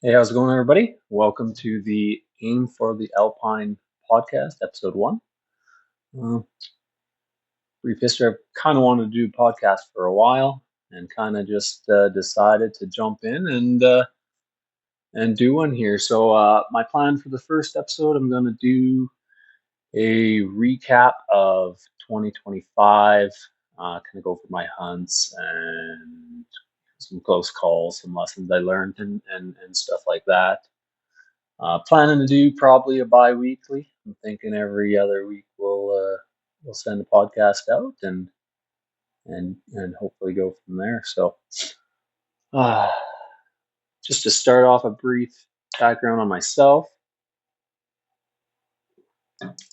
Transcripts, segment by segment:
Hey, how's it going, everybody? Welcome to the Aim for the Alpine podcast, episode one. Uh, Brief history. I've kind of wanted to do a podcast for a while, and kind of just decided to jump in and do one here. So, my plan for the first episode, I'm going to do a recap of 2025. Kind of go for my hunts and some close calls, some lessons I learned, and stuff like that. Planning to do probably a bi-weekly. I'm thinking every other week we'll send a podcast out and hopefully go from there. So, uh, just to start off, a brief background on myself.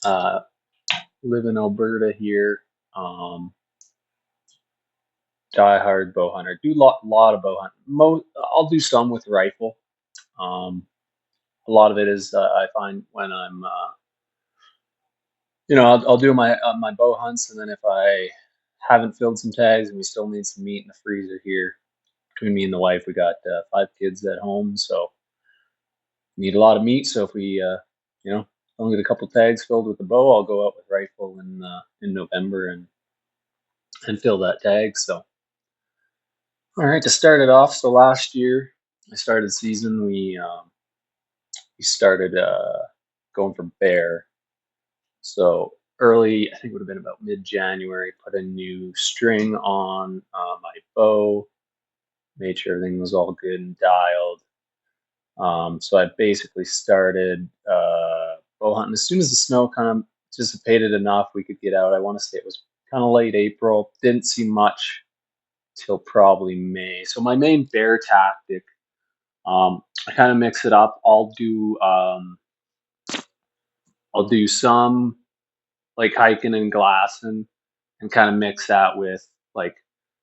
Uh, Live in Alberta here. Um, Die-hard bow hunter. Do lot of bow hunting. I'll do some with rifle. Um, a lot of it is I find when I'm I'll do my bow hunts, and then if I haven't filled some tags and we still need some meat in the freezer here, between me and the wife, we got 5 kids at home, so we need a lot of meat. So if we, only get a couple tags filled with the bow, I'll go out with rifle in November and fill that tag. So, all right, to start it off. So last year, I started season. We started going for bear. So early, I think it would have been about mid-January, put a new string on my bow, made sure everything was all good and dialed. So I basically started bow hunting as soon as the snow kind of dissipated enough we could get out. I want to say it was kind of late April. Didn't see much till probably May. So my main bear tactic, I kind of mix it up. I'll do some like hiking and glassing and kind of mix that with like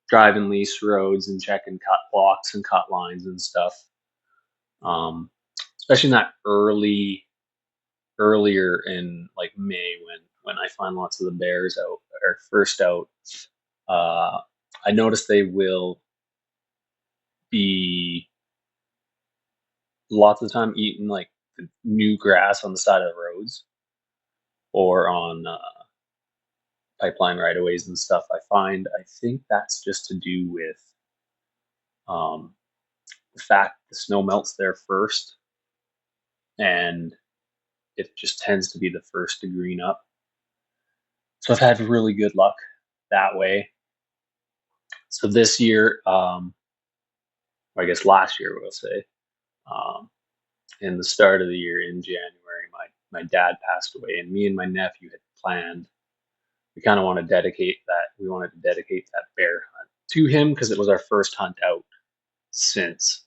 driving lease roads and checking cut blocks and cut lines and stuff. Especially in that earlier in like May when I find lots of the bears out or first out. Uh, I notice they will be lots of the time eating like the new grass on the side of the roads or on pipeline right of ways and stuff. I think that's just to do with um, the fact the snow melts there first, and it just tends to be the first to green up. So I've had really good luck that way. So this year, or I guess last year, we'll say, um, in the start of the year in January, my dad passed away, and me and my nephew had planned. We kind of want to dedicate that. We wanted to dedicate that bear hunt to him because it was our first hunt out since.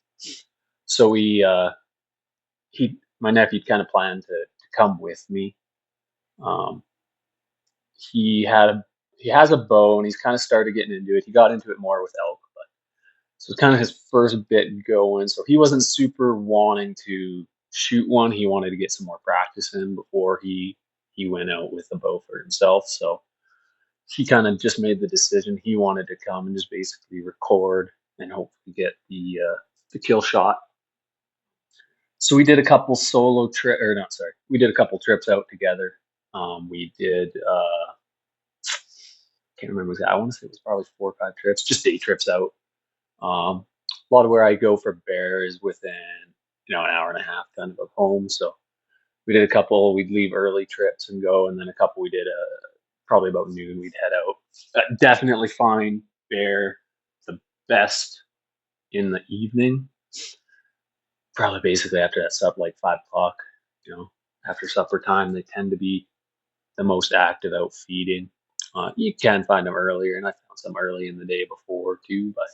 So my nephew kind of planned to come with me. Um, he had a, he has a bow and he's kind of started getting into it. He got into it more with elk, but so it's kind of his first bit going. So he wasn't super wanting to shoot one. He wanted to get some more practice in before he went out with the bow for himself. So he kind of just made the decision he wanted to come and just basically record and hopefully get the kill shot. So we did a couple solo trip or not sorry, we did a couple trips out together. We did can't remember exactly. I want to say it was probably 4 or 5 trips, just day trips out. A lot of where I go for bear is within an hour and a half kind of home. So we did a couple. We'd leave early trips and go, and then a couple we did probably about noon. We'd head out. Definitely find bear the best in the evening. Probably basically after that stuff, like 5 o'clock. After supper time, they tend to be the most active out feeding. You can find them earlier, and I found some early in the day before too. But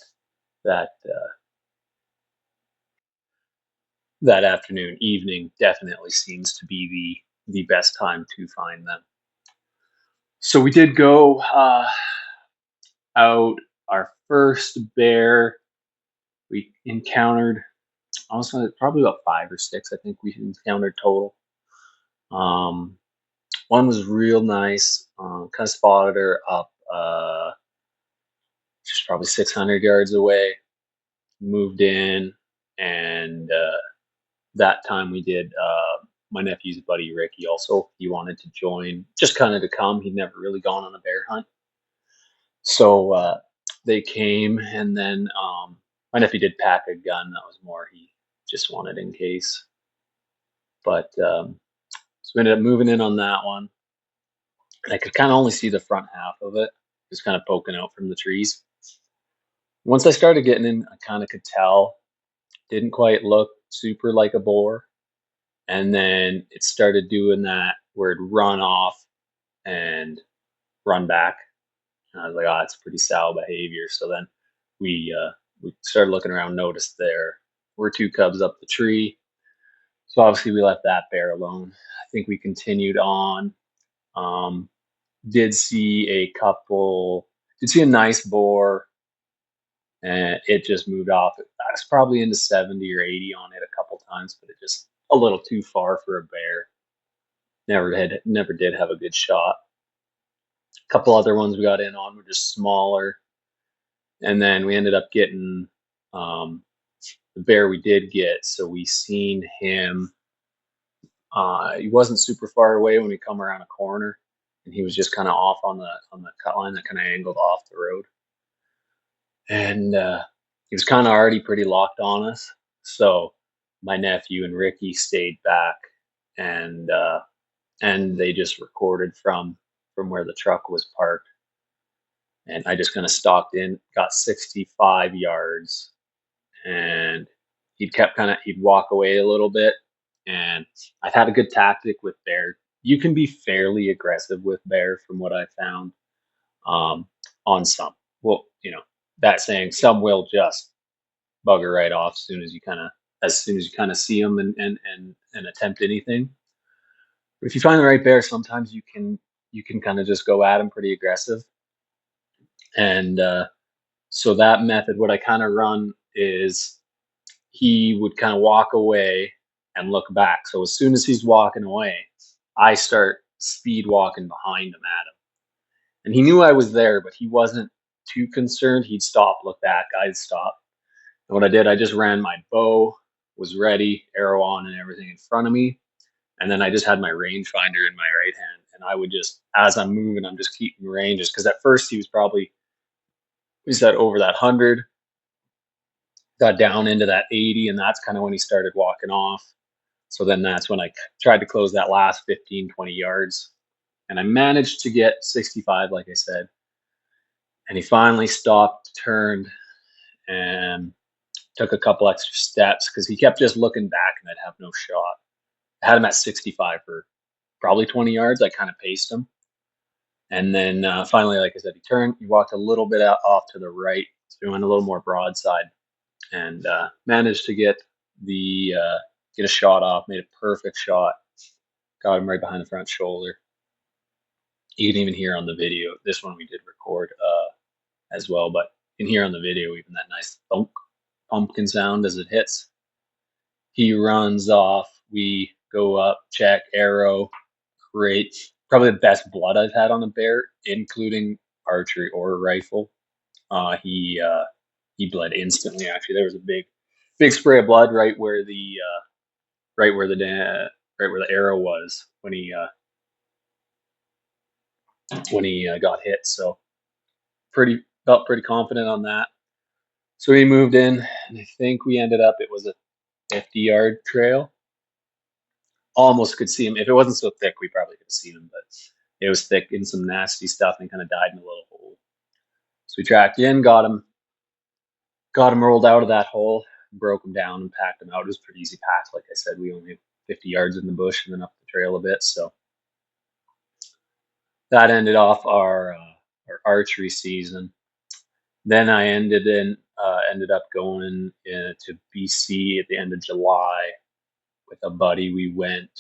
that afternoon, evening definitely seems to be the best time to find them. So we did go out. Our first bear we encountered, honestly, probably about 5 or 6. I think we encountered total. Um, One was real nice. Kind of spotted her up. She's probably 600 yards away. Moved in and that time we did. My nephew's buddy Ricky also, he wanted to join, just kind of to come. He'd never really gone on a bear hunt, so they came, and then my nephew did pack a gun. That was more he just wanted in case. But so we ended up moving in on that one, and I could kind of only see the front half of it, just kind of poking out from the trees. Once I started getting in, I kind of could tell. Didn't quite look super like a boar, and then it started doing that where it'd run off and run back. And I was like, oh, it's pretty sow behavior. So then we started looking around, noticed there were two cubs up the tree. So obviously we left that bear alone. I think we continued on. Um, did see a couple, did see a nice boar, and it just moved off. I was probably into 70 or 80 on it a couple times, but it just a little too far for a bear. Never did have a good shot. A couple other ones we got in on were just smaller, and then we ended up getting um, the bear we did get. So we seen him. He wasn't super far away when we come around a corner, and he was just kind of off on the cut line that kind of angled off the road, and he was kind of already pretty locked on us. So my nephew and Ricky stayed back, and and they just recorded from where the truck was parked, and I just kind of stalked in, got 65 yards, and he'd walk away a little bit, and I've had a good tactic with bear. You can be fairly aggressive with bear, from what I found. Um, on some, well, that saying, some will just bugger right off as soon as you kind of see them and attempt anything. But if you find the right bear, sometimes you can kind of just go at them pretty aggressive. And so that method, what I kind of run is he would kind of walk away and look back. So as soon as he's walking away, I start speed walking behind him at him. And he knew I was there, but he wasn't too concerned. He'd stop, look back, I'd stop. And what I did, I just ran my bow, was ready, arrow on and everything in front of me. And then I just had my rangefinder in my right hand. And I would just, as I'm moving, I'm just keeping ranges. Because at first he was probably, we said over that 100, got down into that 80, and that's kind of when he started walking off. So then that's when I tried to close that last 15, 20 yards. And I managed to get 65, like I said. And he finally stopped, turned, and took a couple extra steps because he kept just looking back and I'd have no shot. I had him at 65 for probably 20 yards. I kind of paced him. And then finally, like I said, he turned, he walked a little bit out off to the right. So he went a little more broadside and managed to get a shot off, made a perfect shot, got him right behind the front shoulder. You can even hear on the video, this one we did record as well, but you can hear on the video even that nice thunk pumpkin sound as it hits. He runs off. We go up, check, arrow, great. Probably the best blood I've had on a bear, including archery or rifle. He bled instantly. Actually, there was a big spray of blood right where right where the arrow was when he got hit. So felt pretty confident on that. So we moved in, and I think we ended up. It was a 50-yard trail. Almost could see him. If it wasn't so thick, we probably could have seen him, but it was thick in some nasty stuff and kind of died in a little hole. So we tracked in, got him rolled out of that hole, broke him down and packed him out. It was pretty easy pack. Like I said, we only had 50 yards in the bush and then up the trail a bit. So that ended off our archery season. Then I ended up going to BC at the end of July with a buddy. We went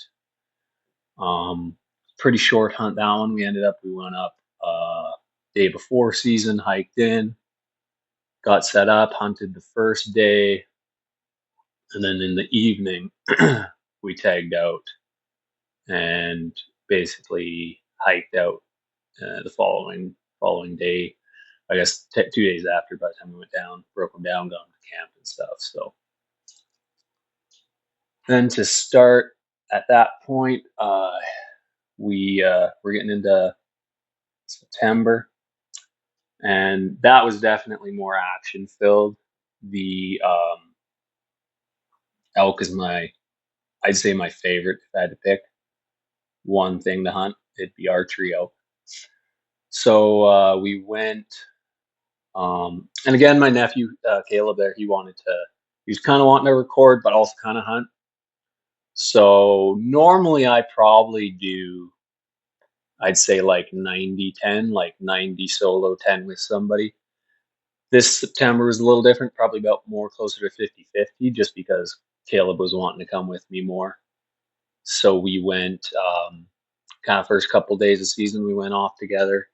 pretty short hunt that one. We went up day before season, hiked in, got set up, hunted the first day, and then in the evening we tagged out and basically hiked out the following day. I guess 2 days after, by the time we went down, broke them down, got them to camp and stuff. So Then to start at that point, we're getting into September, and that was definitely more action filled. The elk is I'd say my favorite. If I had to pick one thing to hunt, it'd be archery elk. So we went, and again, my nephew Caleb there, he was kind of wanting to record, but also kind of hunt. So normally I probably do, I'd say like 90-10, like 90 solo, 10 with somebody. This September was a little different, probably about more closer to 50-50, just because Caleb was wanting to come with me more. So we went, kind of first couple days of season, we went off together.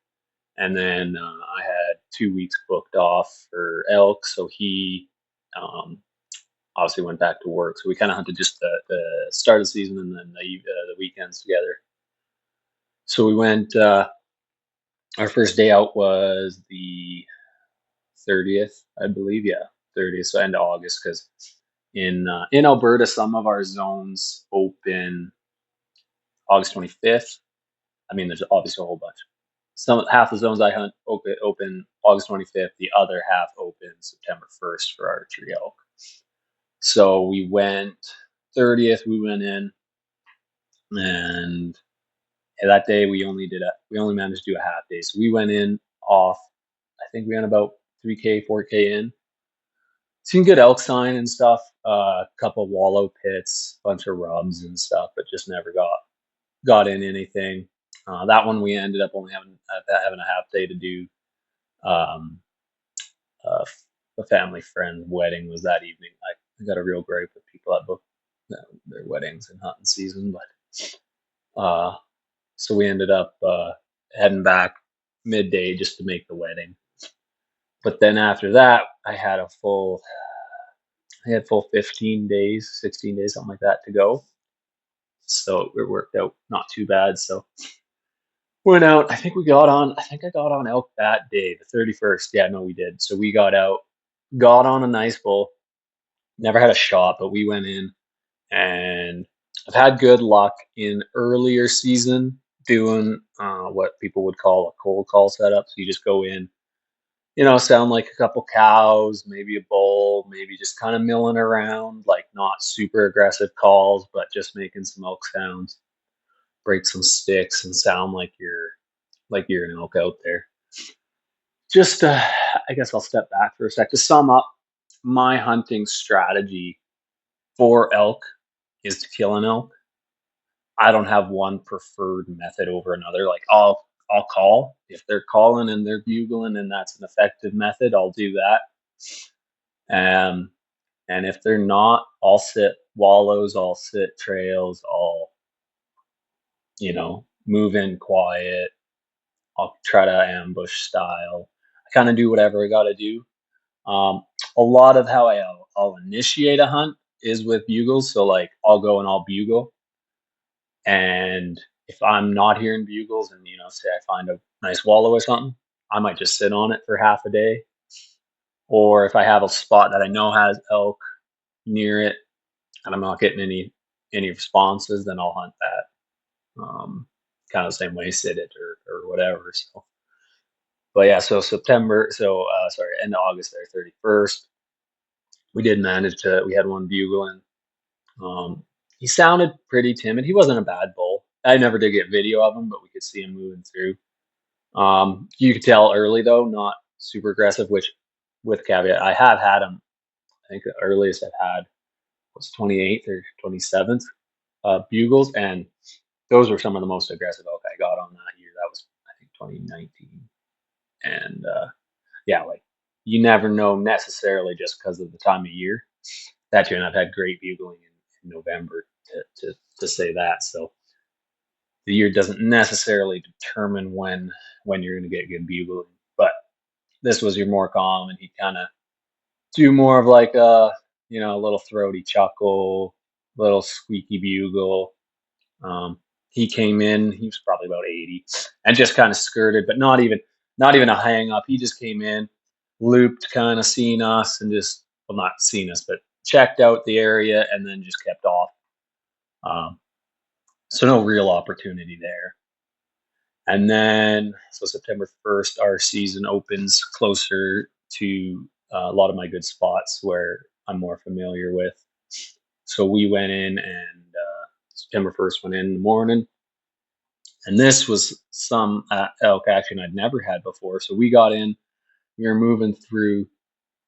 And then I had 2 weeks booked off for elk. So he obviously went back to work. So we kind of hunted just the start of the season and then the weekends together. So we went, our first day out was the 30th, I believe. Yeah, 30th. So end of August, because in Alberta, some of our zones open August 25th. I mean, there's obviously a whole bunch. Some half the zones I hunt open August 25th. The other half open September 1st for archery elk. So we went 30th. We went in, and that day we only managed to do a half day. So we went in off. I think we went about 3K, 4K in. Seen good elk sign and stuff. A couple wallow pits, bunch of rubs and stuff, but just never got in anything. That one we ended up only having a half day to do. Um, uh, a family friend wedding was that evening. I got a real gripe with people that book their weddings in hunting season, but so we ended up heading back midday just to make the wedding. But then after that, I had full 15 days, 16 days, something like that to go. So it worked out not too bad. So went out. I think I got on elk that day, the 31st. Yeah, no, we did. So we got out, got on a nice bull. Never had a shot, but we went in, and I've had good luck in earlier season doing what people would call a cold call setup. So you just go in, sound like a couple cows, maybe a bull, maybe just kind of milling around, like not super aggressive calls, but just making some elk sounds, break some sticks, and sound like you're an elk out there. Just, I guess I'll step back for a sec to sum up my hunting strategy for elk is to kill an elk. I don't have one preferred method over another. Like I'll call if they're calling and they're bugling and that's an effective method. I'll do that. Um, and if they're not, I'll sit wallows, I'll sit trails, I'll move in quiet. I'll try to ambush style. I kind of do whatever I got to do. A lot of how I'll initiate a hunt is with bugles. So like I'll go and I'll bugle. And if I'm not hearing bugles and, say I find a nice wallow or something, I might just sit on it for half a day. Or if I have a spot that I know has elk near it and I'm not getting any responses, then I'll hunt that. Kind of the same way, sit it or whatever. So, but yeah, so end of August there, 31st. We did manage we had one bugling. He sounded pretty timid. He wasn't a bad bull. I never did get video of him, but we could see him moving through. You could tell early though, not super aggressive, which with caveat, I have had him. I think the earliest I've had was 28th or 27th bugles, and those were some of the most aggressive elk I got on that year. That was I think 2019, and yeah, like you never know necessarily just because of the time of year. That year, and I've had great bugling in November to say that. So the year doesn't necessarily determine when you're going to get good bugling, but this was your more calm, and he kind of do more of like a little throaty chuckle, little squeaky bugle. He came in, he was probably about 80, and just kind of skirted, but not even a hang up. He just came in, looped, kind of seen us, and just, well, not seen us, but checked out the area, and then just kept off. Um, so no real opportunity there. And then, so September 1st, our season opens closer to a lot of my good spots where I'm more familiar with. So we went in and September 1st went in the morning. And this was some elk action I'd never had before. So we got in, we were moving through,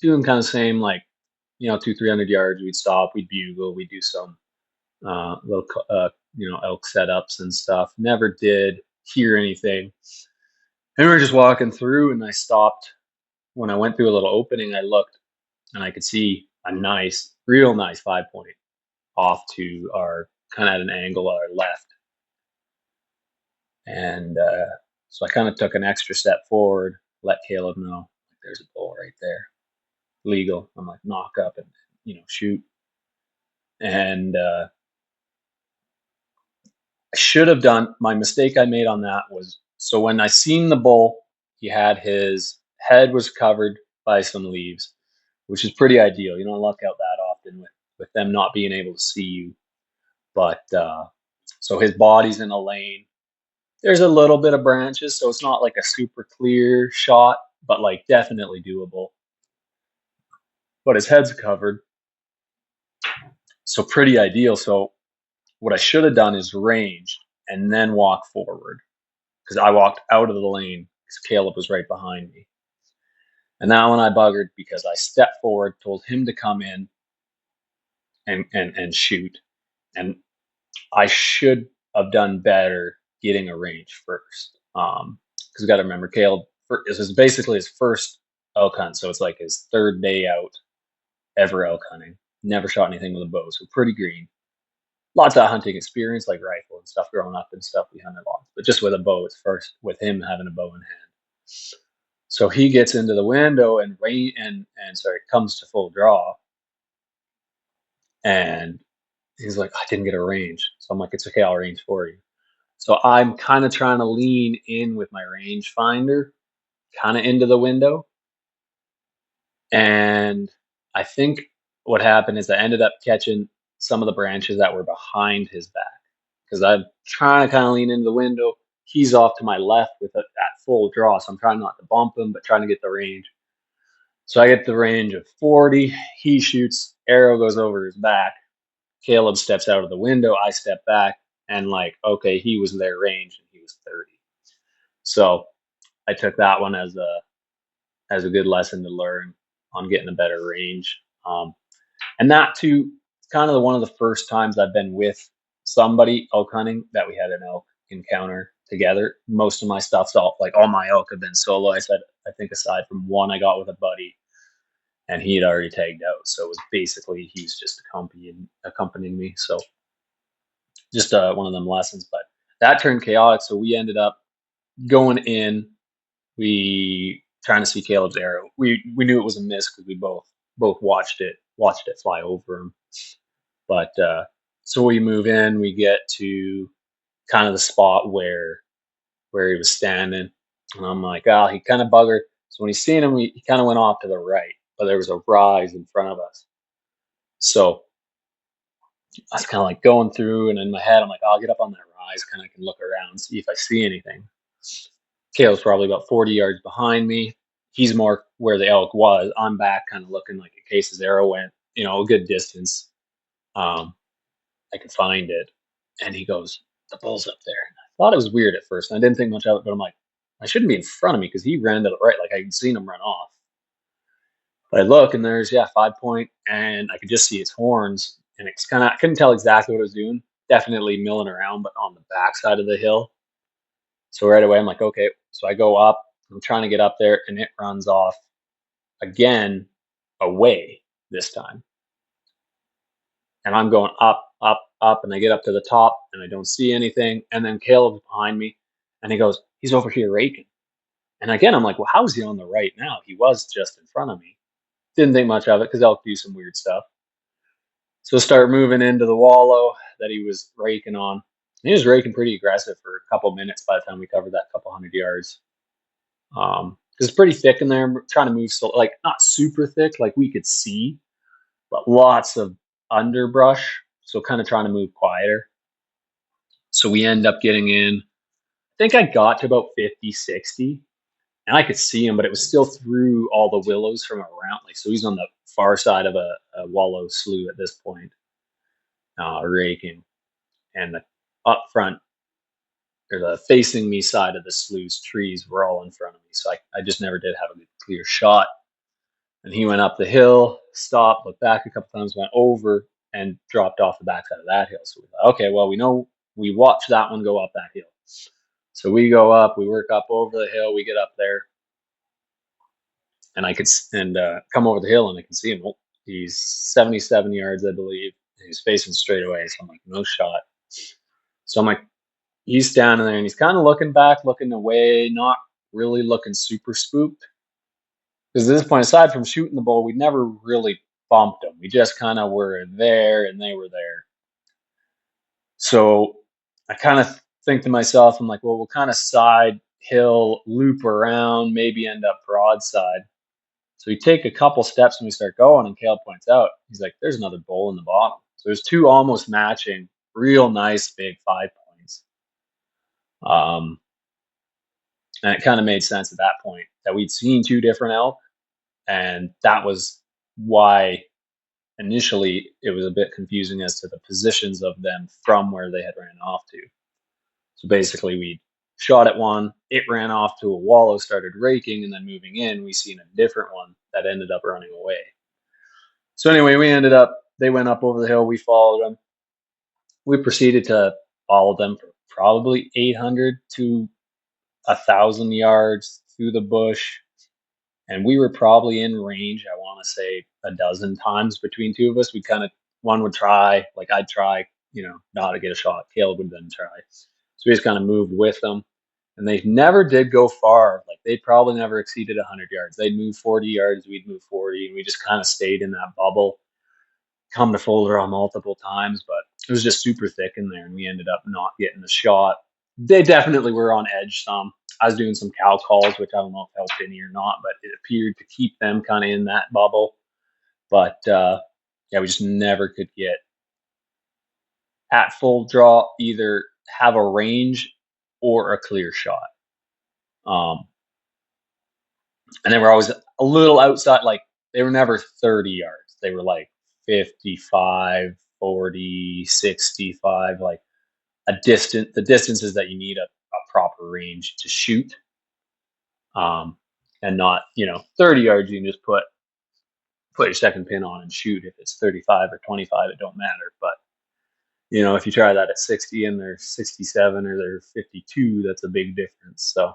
doing kind of same, like, 200-300 yards. We'd stop, we'd bugle, we'd do some little, elk setups and stuff. Never did hear anything. And we were just walking through, and I stopped. When I went through a little opening, I looked and I could see a nice, real nice 5 point off to our kind of at an angle on our left. And so I kind of took an extra step forward, let Caleb know there's a bull right there, legal. I'm like, knock up and shoot. And I should have done, my mistake I made on that was, so when I seen the bull, he had his head was covered by some leaves, which is pretty ideal. You don't luck out that often with them not being able to see you. But so his body's in a lane. There's a little bit of branches, so it's not like a super clear shot, but like definitely doable. But his head's covered, so pretty ideal. So what I should have done is ranged and then walk forward, because I walked out of the lane because Caleb was right behind me. And that one I buggered because I stepped forward, told him to come in and shoot. And I should have done better getting a range first. Because you got to remember, Caleb, this is basically his first elk hunt. So it's like his third day out ever elk hunting. Never shot anything with a bow. So pretty green. Lots of hunting experience, like rifle and stuff growing up and stuff. We hunted lots. But just with a bow, it's first with him having a bow in hand. So he gets into the window and comes to full draw. And he's like, I didn't get a range. So I'm like, it's okay, I'll range for you. So I'm kind of trying to lean in with my range finder, kind of into the window. And I think what happened is I ended up catching some of the branches that were behind his back, because I'm trying to kind of lean into the window. He's off to my left with that full draw. So I'm trying not to bump him, but trying to get the range. So I get the range of 40. He shoots, arrow goes over his back. Caleb steps out of the window. I step back and like, okay, he was their range and he was 30. So I took that one as a good lesson to learn on getting a better range. And that too, kind of one of the first times I've been with somebody elk hunting that we had an elk encounter together. Most of my stuff's all my elk have been solo. I think aside from one I got with a buddy, and he had already tagged out. So it was basically he was just accompanying me. So just one of them lessons. But that turned chaotic. So we ended up going in. We trying to see Caleb's arrow. We knew it was a miss because we both watched it fly over him. But so we move in. We get to kind of the spot where he was standing, and I'm like, oh, he kind of buggered. So when he seen him, he kind of went off to the right, but there was a rise in front of us. So I was kind of like going through, and in my head, I'm like, I'll get up on that rise, kind of can look around, see if I see anything. Kale's probably about 40 yards behind me. He's more where the elk was. I'm back, kind of looking like in case his arrow went, a good distance. I could find it. And he goes, the bull's up there. And I thought it was weird at first. And I didn't think much of it, but I'm like, I shouldn't be in front of me because he ran to the right. Like I had seen him run off. But I look and there's 5 point, and I could just see its horns. And it's kind of I couldn't tell exactly what it was doing. Definitely milling around, but on the backside of the hill. So right away I'm like, okay. So I go up. I'm trying to get up there, and it runs off again away this time. And I'm going up, up, up, and I get up to the top, and I don't see anything. And then Caleb's behind me, and he goes, he's over here raking. And again, I'm like, well, how is he on the right now? He was just in front of me. Didn't think much of it because elk do some weird stuff. So start moving into the wallow that he was raking on. He was raking pretty aggressive for a couple minutes by the time we covered that couple hundred yards. It's pretty thick in there. I'm trying to move slow, like not super thick, like we could see, but lots of underbrush. so kind of trying to move quieter. So we end up getting in. I think I got to about 50, 60, and I could see him, but it was still through all the willows from around. Like, so he's on the far side of a wallow slough at this point, raking, and the up front or the facing me side of the slough's trees were all in front of me. So I just never did have a good clear shot. And he went up the hill, stopped, looked back a couple times, went over, and dropped off the backside of that hill. So we thought, okay, well, we know we watched that one go up that hill. So we go up, we work up over the hill, we get up there, and I could come over the hill, and I can see him. Oh, he's 77 yards, I believe. And he's facing straight away. So I'm like, no shot. So I'm like, he's standing there, and he's kind of looking back, looking away, not really looking super spooked. Because at this point, aside from shooting the bull, we never really bumped them. We just kind of were there, and they were there. So I kind of think to myself, I'm like, well, we'll kind of side hill, loop around, maybe end up broadside. So we take a couple steps and we start going, and Cale points out, he's like, there's another bull in the bottom. So there's two almost matching, real nice big 5 points. And it kind of made sense at that point that we'd seen two different elk, and that was why initially it was a bit confusing as to the positions of them from where they had ran off to. So basically, we shot at one, it ran off to a wallow, started raking, and then moving in, we seen a different one that ended up running away. So anyway, they went up over the hill, we followed them. We proceeded to follow them for probably 800 to 1,000 yards through the bush. And we were probably in range, I want to say a dozen times between two of us. We kind of, one would try, like I'd try, not to get a shot. Caleb would then try. So we just kind of moved with them. And they never did go far. Like they'd probably never exceeded 100 yards. They'd move 40 yards, we'd move 40. And we just kind of stayed in that bubble. Come to Folder on multiple times, but it was just super thick in there. And we ended up not getting the shot. They definitely were on edge some. I was doing some cow calls, which I don't know if helped any or not, but it appeared to keep them kind of in that bubble. But yeah, we just never could get at full draw, either have a range or a clear shot. And they were always a little outside, like they were never 30 yards. They were like 55, 40, 65, like the distances that you need a proper range to shoot. And not, 30 yards, you can just put your second pin on and shoot. If it's 35 or 25, it don't matter. But, if you try that at 60 and they're 67 or they're 52, that's a big difference. So,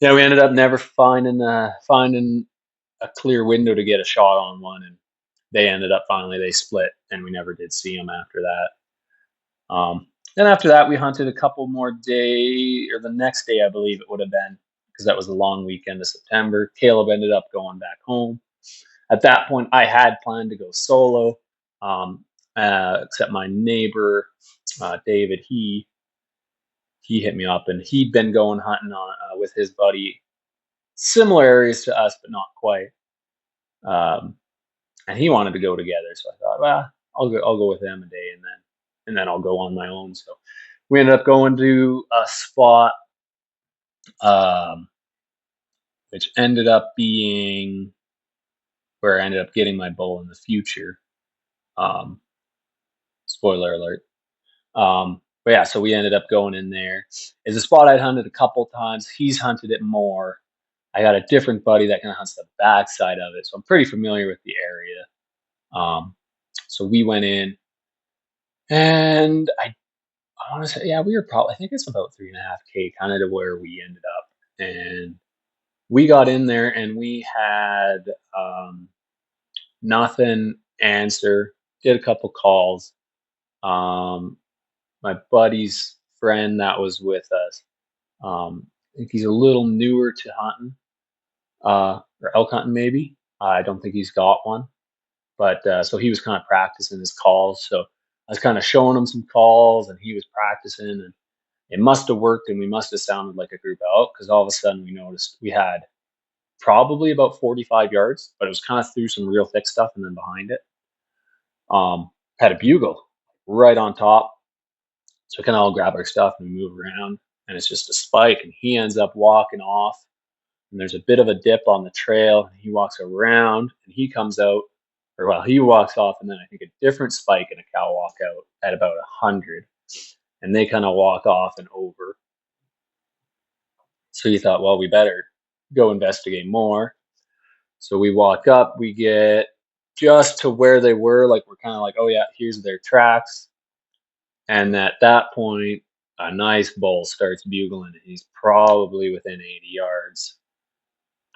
yeah, we ended up never finding a clear window to get a shot on one. And they ended up they split, and we never did see them after that. Then after that, we hunted a couple more days, or the next day, I believe it would have been, because that was the long weekend of September. Caleb ended up going back home. At that point, I had planned to go solo, except my neighbor, David, he hit me up, and he'd been going hunting with his buddy, similar areas to us, but not quite. And he wanted to go together, so I thought, well, I'll go with him a day, and then I'll go on my own. So we ended up going to a spot, which ended up being where I ended up getting my bull in the future. Spoiler alert. But yeah, so we ended up going in there. It's a spot I'd hunted a couple times. He's hunted it more. I got a different buddy that kind of hunts the backside of it, so I'm pretty familiar with the area. So we went in, and I want to say, yeah, we were probably, I think it's about 3.5K kind of to where we ended up. And we got in there, and we had nothing answer, did a couple calls. My buddy's friend that was with us, I think he's a little newer to hunting, or elk hunting maybe. I don't think he's got one, but so he was kind of practicing his calls. So I was kind of showing him some calls, and he was practicing, and it must have worked, and we must have sounded like a group elk, because all of a sudden we noticed we had probably about 45 yards, but it was kind of through some real thick stuff, and then behind it had a bugle. right on top. So we kind of all grab our stuff and move around, and it's just a spike, and he ends up walking off, and there's a bit of a dip on the trail, and he walks around, and he comes out, or well, he walks off, and then I think a different spike and a cow walk out at about 100, and they kind of walk off and over. So you thought, well, we better go investigate more. So we walk up, we get just to where they were, like we're kind of like, oh yeah, here's their tracks. And at that point, a nice bull starts bugling, and he's probably within 80 yards.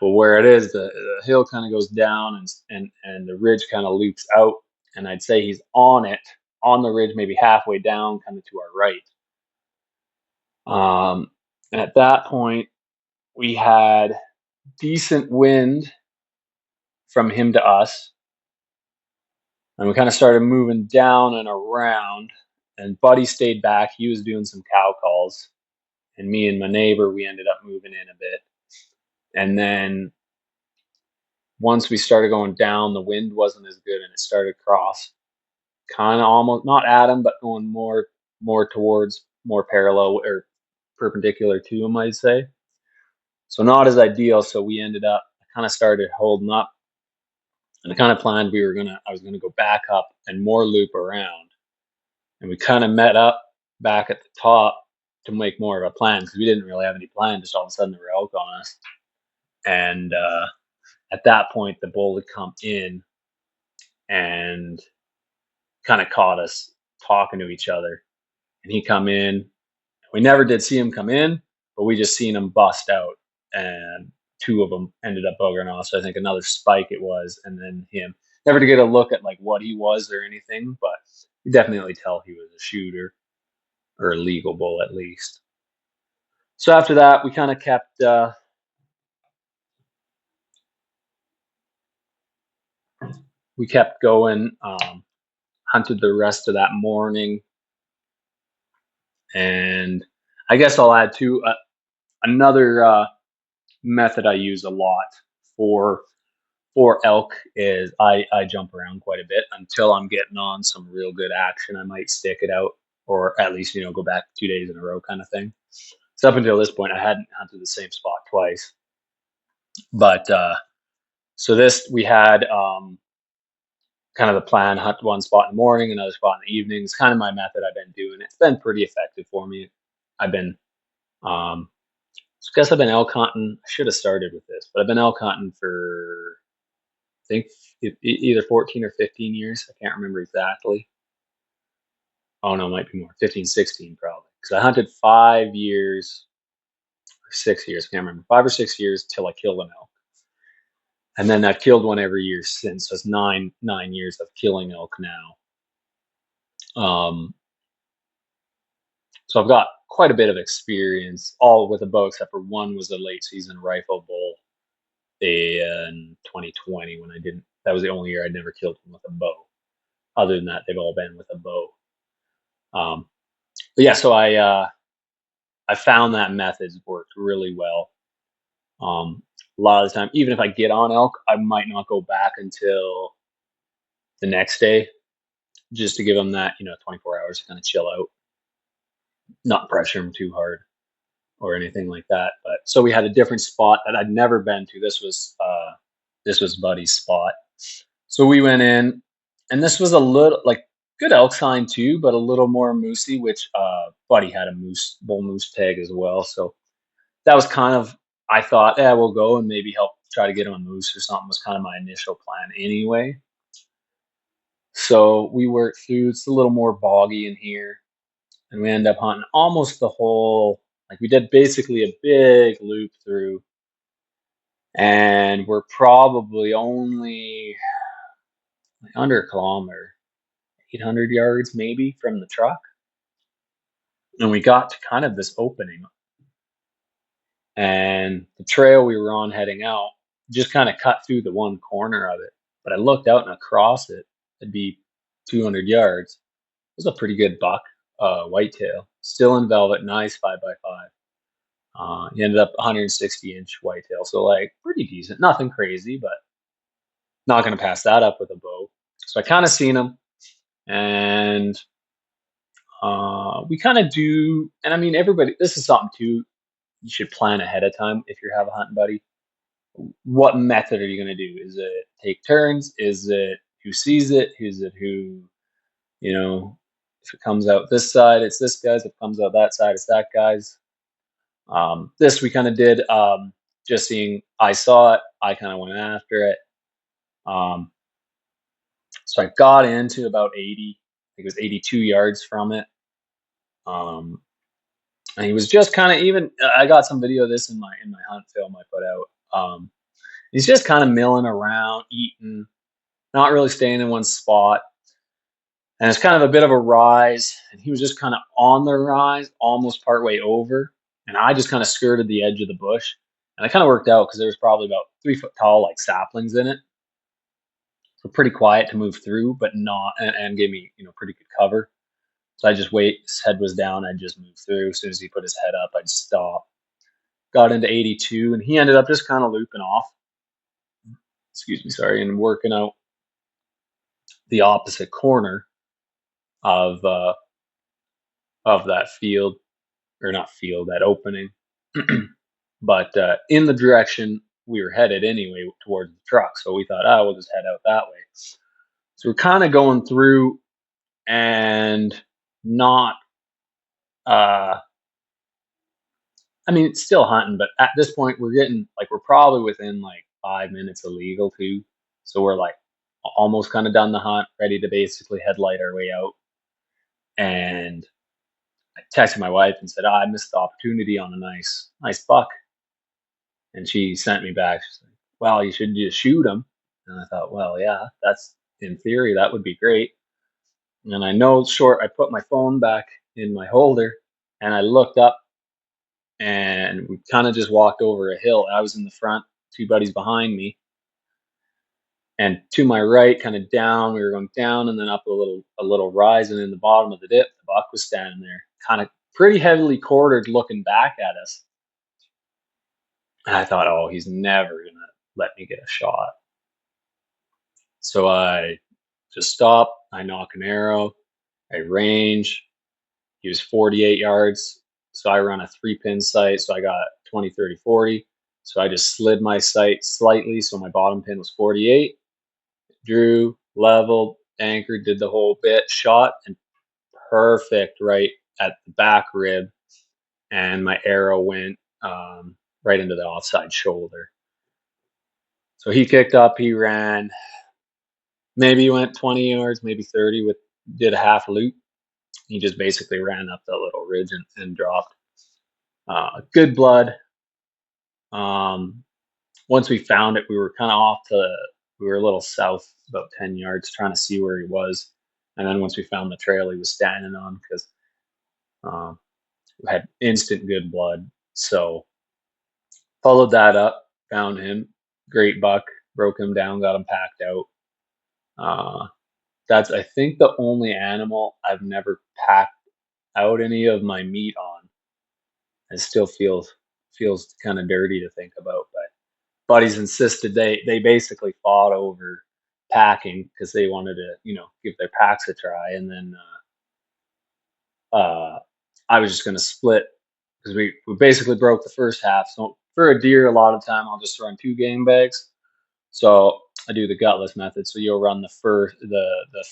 But where it is, the hill kind of goes down, and the ridge kind of loops out. And I'd say he's on it, on the ridge, maybe halfway down, kind of to our right. And at that point, we had decent wind from him to us, and we kind of started moving down and around. And Buddy stayed back. He was doing some cow calls, and me and my neighbor, we ended up moving in a bit. And then once we started going down, the wind wasn't as good, and it started cross, kind of almost not at him, but going more towards, more parallel or perpendicular to him, I'd say. So not as ideal. So we ended up, I kind of started holding up, and I kind of planned I was gonna go back up and more loop around, and we kind of met up back at the top to make more of a plan, because we didn't really have any plan. Just all of a sudden there were elk on us, and at that point the bull had come in and kind of caught us talking to each other, and he come in. We never did see him come in, but we just seen him bust out, and two of them ended up buggering off. So I think another spike it was, and then him. Never to get a look at like what he was or anything, but you definitely tell he was a shooter or a legal bull at least. So after that, we kind of kept going. Hunted the rest of that morning, and I guess I'll add to another method I use a lot for elk is I jump around quite a bit until I'm getting on some real good action. I might stick it out, or at least go back 2 days in a row kind of thing. So up until this point, I hadn't hunted the same spot twice. But so this we had kind of the plan: hunt one spot in the morning, another spot in the evening. It's kind of my method I've been doing. It's been pretty effective for me. I've been I guess I've been elk hunting. I should have started with this, but I've been elk hunting for I think either 14 or 15 years. I can't remember exactly. Oh no, it might be more. 15, 16 probably. Because I hunted 5 years or 6 years. I can't remember. 5 or 6 years till I killed an elk. And then I've killed one every year since. So it's nine years of killing elk now. So I've got quite a bit of experience, all with a bow, except for one was a late season rifle bull in 2020 when I didn't. That was the only year I'd never killed one with a bow. Other than that, they've all been with a bow. But yeah, so I found that method's worked really well. A lot of the time, even if I get on elk, I might not go back until the next day, just to give them that 24 hours to kind of chill out, not pressure them too hard or anything like that. But so we had a different spot that I'd never been to. This was Buddy's spot. So we went in, and this was a little like good elk sign too, but a little more moosey, which Buddy had a bull moose tag as well. So that was kind of, I thought, yeah, we'll go and maybe help try to get him a moose or something, was kind of my initial plan anyway. So we worked through, it's a little more boggy in here, and we end up hunting almost the whole, like we did basically a big loop through, and we're probably only under a kilometer, 800 yards maybe from the truck. And we got to kind of this opening, and the trail we were on heading out just kind of cut through the one corner of it. But I looked out and across it, it'd be 200 yards. It was a pretty good buck, whitetail, still in velvet, nice 5x5. He ended up 160-inch whitetail, so like pretty decent, nothing crazy, but not going to pass that up with a bow. So I kind of seen him, and We kind of do, and I mean, everybody, this is something too, you should plan ahead of time if you have a hunting buddy. What method are you going to do? Is it take turns? Is it who sees it? Is it who, you know, if it comes out this side, it's this guy's. If it comes out that side, it's that guy's. This we kind of did, just seeing, I saw it, I kind of went after it. Um, so I got into about 80, I think it was 82 yards from it. Um, and he was just kind of even. I got some video of this in my hunt film I put out. He's just kind of milling around, eating, not really staying in one spot. And it's kind of a bit of a rise. And he was just kind of on the rise, almost partway over. And I just kind of skirted the edge of the bush. And it kind of worked out because there was probably about 3 foot tall, like saplings in it. So pretty quiet to move through, but not, and gave me, pretty good cover. So I just wait. His head was down. I just moved through. As soon as he put his head up, I'd stop. Got into 82, and he ended up just kind of looping off. Excuse me, sorry, and working out the opposite corner of that field, or not field, that opening, but in the direction we were headed anyway, towards the truck. So we thought, we'll just head out that way. So we're kind of going through and not, I mean, it's still hunting, but at this point we're getting, like, we're probably within like 5 minutes of legal too. So we're like almost kind of done the hunt, ready to basically headlight our way out. And I texted my wife and said, I missed the opportunity on a nice buck. And she sent me back. She's like, well, you should just shoot him. And I thought, well, yeah, that's, in theory, that would be great. And I know short, I put my phone back in my holder and I looked up, and we kind of just walked over a hill. I was in the front, two buddies behind me. And to my right, kind of down, we were going down and then up a little rise. And in the bottom of the dip, the buck was standing there, kind of pretty heavily quartered, looking back at us. And I thought, oh, he's never going to let me get a shot. So I just stop. I nock an arrow. I range. He was 48 yards. So I run a 3-pin sight. So I got 20, 30, 40. So I just slid my sight slightly. So my bottom pin was 48. Drew, leveled, anchored, did the whole bit, shot, and perfect right at the back rib. And my arrow went right into the offside shoulder. So he kicked up, he ran. Maybe he went 20 yards, maybe 30, did a half loop. He just basically ran up the little ridge and dropped. Good blood. Once we found it, we were kind of we were a little south, about 10 yards, trying to see where he was. And then once we found the trail he was standing on, because we had instant good blood. So followed that up, found him. Great buck, broke him down, got him packed out. That's, I think, the only animal I've never packed out any of my meat on. It still feels kind of dirty to think about, but buddies insisted they basically fought over packing because they wanted to, give their packs a try. And then I was just going to split, because we basically broke the first half. So for a deer, a lot of time I'll just run 2 game bags. So I do the gutless method. So you'll run the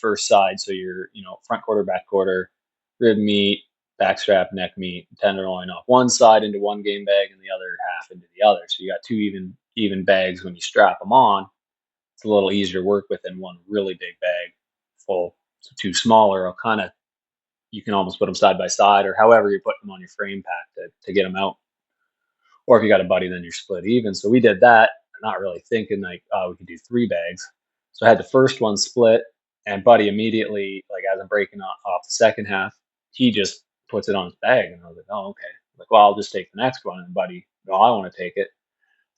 first side. So you're, front quarter, back quarter, rib meat, backstrap, neck meat, tenderloin off one side into one game bag and the other half into the other. So you got 2 even bags. When you strap them on, it's a little easier to work with than one really big bag full. So 2 smaller, you can almost put them side by side, or however you put them on your frame pack to get them out. Or if you got a buddy, then you're split even. So we did that, not really thinking like, oh, we could do 3 bags. So I had the first one split, and buddy immediately, like, as I'm breaking off the second half, he just puts it on his bag, and I was like, oh, okay. Like, well, I'll just take the next one, and buddy, no, I want to take it.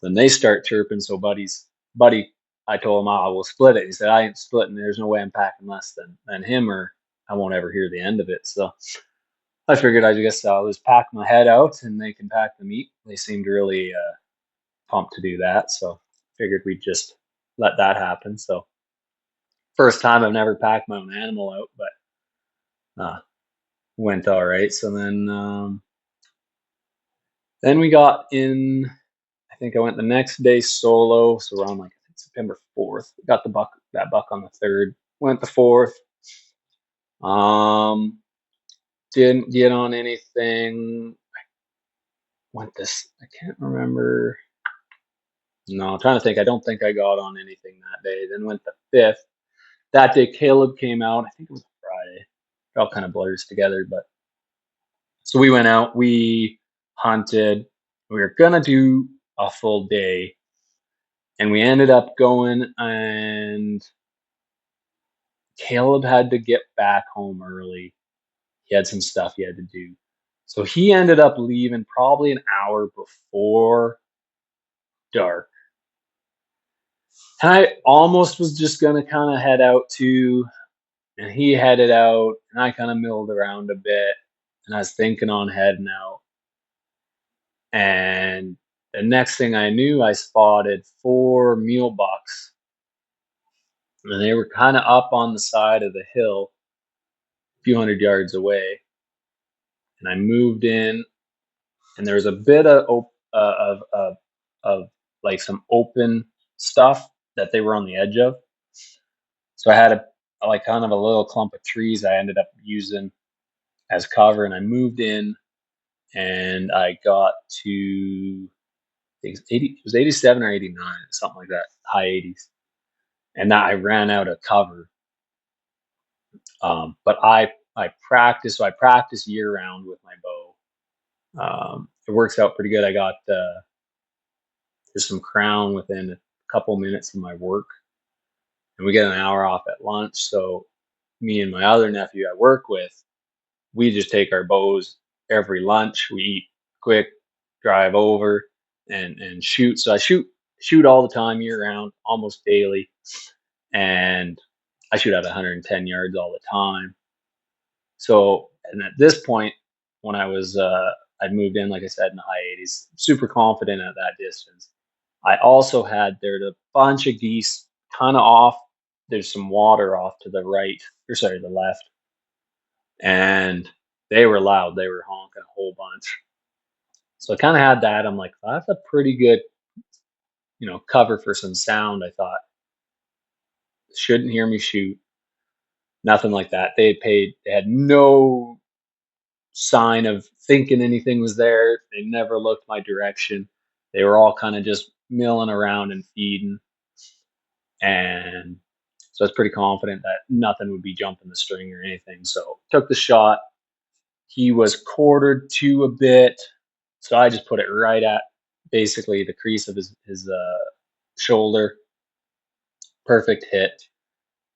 Then they start chirping. So buddy, I told him, I will split it. He said, I ain't splitting. There's no way I'm packing less than him, or I won't ever hear the end of it. So I figured, I guess I'll just pack my head out and they can pack the meat. They seemed really pumped to do that. So figured we'd just let that happen. So first time I've never packed my own animal out, but went all right. So then we got in. I think I went the next day solo, so around like I think September 4th. Got that buck on the 3rd. Went the 4th. Um, didn't get on anything. Went this. I can't remember. No, I'm trying to think. I don't think I got on anything that day. Then went the 5th. That day Caleb came out. I think it was a Friday. It all kind of blurs together, but so we went out. We hunted. We were gonna do a full day, and we ended up going, and Caleb had to get back home early. He had some stuff he had to do. So he ended up leaving probably an hour before dark. And I almost was just going to kind of head out too. And he headed out, and I kind of milled around a bit. And I was thinking on heading out. And the next thing I knew, I spotted 4 mule bucks. And they were kind of up on the side of the hill, a few hundred yards away. And I moved in, and there was a bit of like some open stuff that they were on the edge of. So I had a like kind of a little clump of trees I ended up using as cover, and I moved in, and I got to I think 80, it was 87 or 89, something like that, high 80s, and that I ran out of cover. But I practice, so I practice year round with my bow. It works out pretty good. I got there's some crown within a couple minutes of my work, and we get an hour off at lunch. So me and my other nephew I work with, we just take our bows every lunch. We eat quick, drive over, and shoot. So I shoot all the time year round, almost daily, and I shoot at 110 yards all the time. So, and at this point, when I'd moved in, like I said, in the high 80s, super confident at that distance. I also had there's a bunch of geese kind of off. There's some water off to the right, or sorry, the left, and they were loud. They were honking a whole bunch. So I kind of had that. I'm like, that's a pretty good, cover for some sound. I thought shouldn't hear me shoot. Nothing like that. They had no sign of thinking anything was there. They never looked my direction. They were all kind of just milling around and feeding. And so I was pretty confident that nothing would be jumping the string or anything. So took the shot. He was quartered to a bit. So I just put it right at basically the crease of his shoulder. Perfect hit.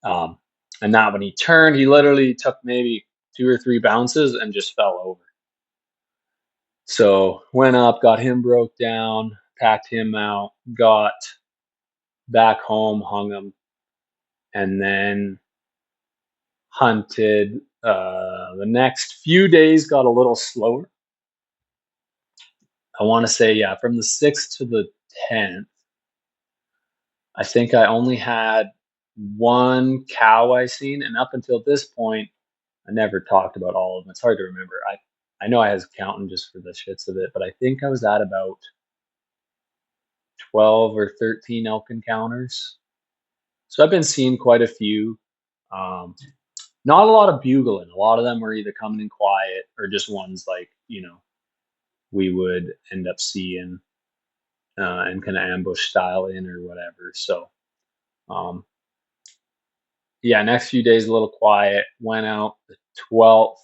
Um, and that when he turned, he literally took maybe 2 or 3 bounces and just fell over. So went up, got him broke down, packed him out, got back home, hung him, and then hunted. The next few days got a little slower. I want to say, yeah, from the 6th to the 10th, I think I only had one cow I seen, and up until this point, I never talked about all of them. It's hard to remember. I know I was counting just for the shits of it, but I think I was at about 12 or 13 elk encounters. So I've been seeing quite a few. Um, Not a lot of bugling. A lot of them were either coming in quiet or just ones like, we would end up seeing and kind of ambush style in or whatever. So, um, yeah, next few days a little quiet. Went out the 12th.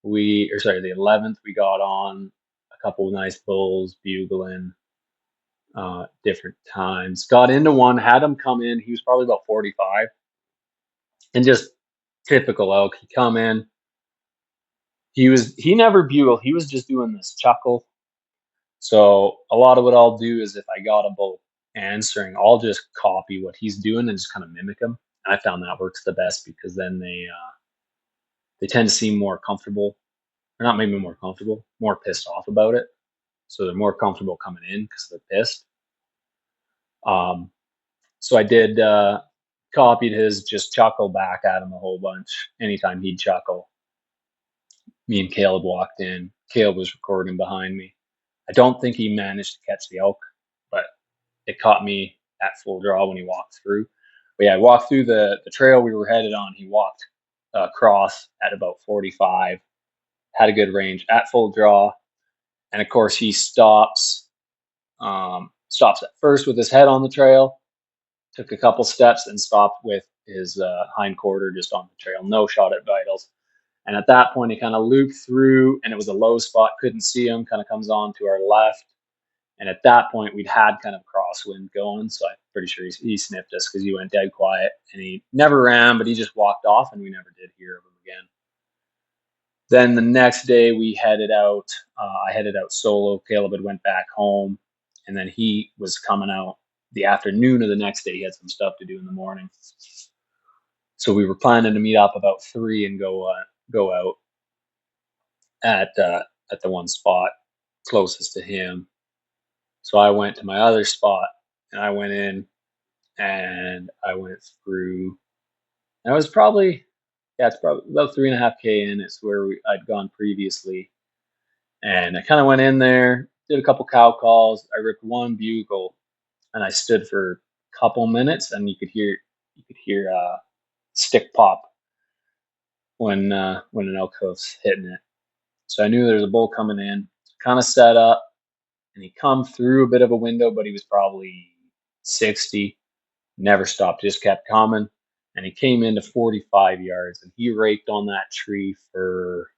The 11th, we got on a couple of nice bulls bugling different times. Got into one, had him come in. He was probably about 45, and just typical elk. He come in. He never bugled. He was just doing this chuckle. So a lot of what I'll do is if I got a bull answering, I'll just copy what he's doing and just kind of mimic him. And I found that works the best because then they tend to seem more comfortable, or not maybe more comfortable, more pissed off about it. So they're more comfortable coming in because they're pissed. So I did copied his just chuckle back at him a whole bunch anytime he'd chuckle. Me and Caleb walked in. Caleb was recording behind me. I don't think he managed to catch the elk, but it caught me at full draw when he walked through. But yeah, I walked through the trail we were headed on. He walked across at about 45, had a good range at full draw. And of course, he stops at first with his head on the trail, took a couple steps, and stopped with his hind quarter just on the trail. No shot at vitals. And at that point, he kind of looped through, and it was a low spot. Couldn't see him. Kind of comes on to our left. And at that point, we'd had kind of crosswind going. So I'm pretty sure he sniffed us because he went dead quiet. And he never ran, but he just walked off, and we never did hear of him again. Then the next day, we headed out. I headed out solo. Caleb had went back home. And then he was coming out the afternoon of the next day. He had some stuff to do in the morning. So we were planning to meet up about 3 and go out at the one spot closest to him. So I went to my other spot and I went in and I went through. And it's probably about 3.5K in. It's where I'd gone previously, and I kind of went in there, did a couple cow calls. I ripped one bugle, and I stood for a couple minutes, and you could hear stick pop when an elk hoof's hitting it. So I knew there was a bull coming in. Kind of set up, and he come through a bit of a window, but he was probably 60. Never stopped, just kept coming. And he came into 45 yards, and he raked on that tree for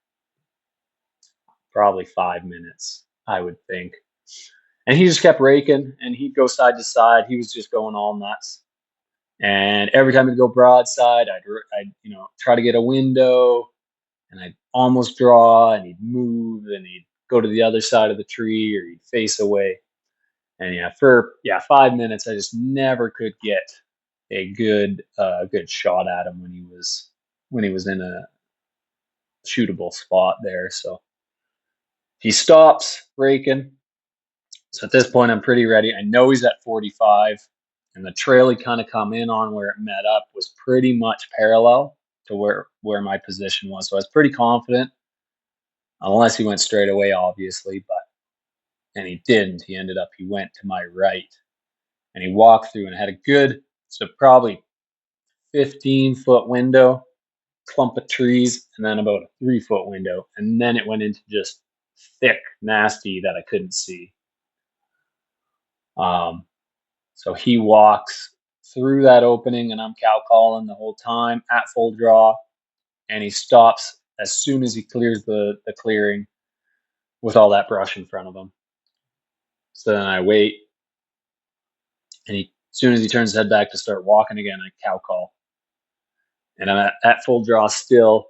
probably 5 minutes, I would think. And he just kept raking, and he'd go side to side. He was just going all nuts. And every time he'd go broadside, I'd try to get a window, and I'd almost draw, and he'd move, and he'd go to the other side of the tree, or he'd face away. And for 5 minutes, I just never could get a good shot at him when he was in a shootable spot there. So he stops raking. So at this point, I'm pretty ready. I know he's at 45, and the trail he kind of come in on where it met up was pretty much parallel to where my position was. So I was pretty confident, unless he went straight away, obviously. And he didn't. He went to my right, and he walked through and had a good, so probably 15-foot window, clump of trees, and then about a 3-foot window. And then it went into just thick, nasty that I couldn't see. So he walks through that opening, and I'm cow calling the whole time at full draw. And he stops as soon as he clears the clearing with all that brush in front of him. So then I wait, and as soon as he turns his head back to start walking again, I cow call. And I'm at full draw still.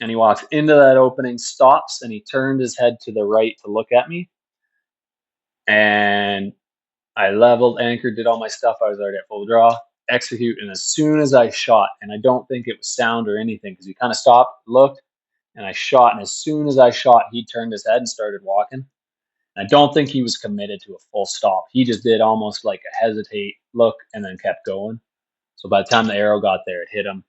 And he walks into that opening, stops, and he turned his head to the right to look at me. And I leveled, anchored, did all my stuff. I was already at full draw, execute. And as soon as I shot, and I don't think it was sound or anything, because he kind of stopped, looked, and I shot. And as soon as I shot, he turned his head and started walking. And I don't think he was committed to a full stop. He just did almost like a hesitate look and then kept going. So by the time the arrow got there, it hit him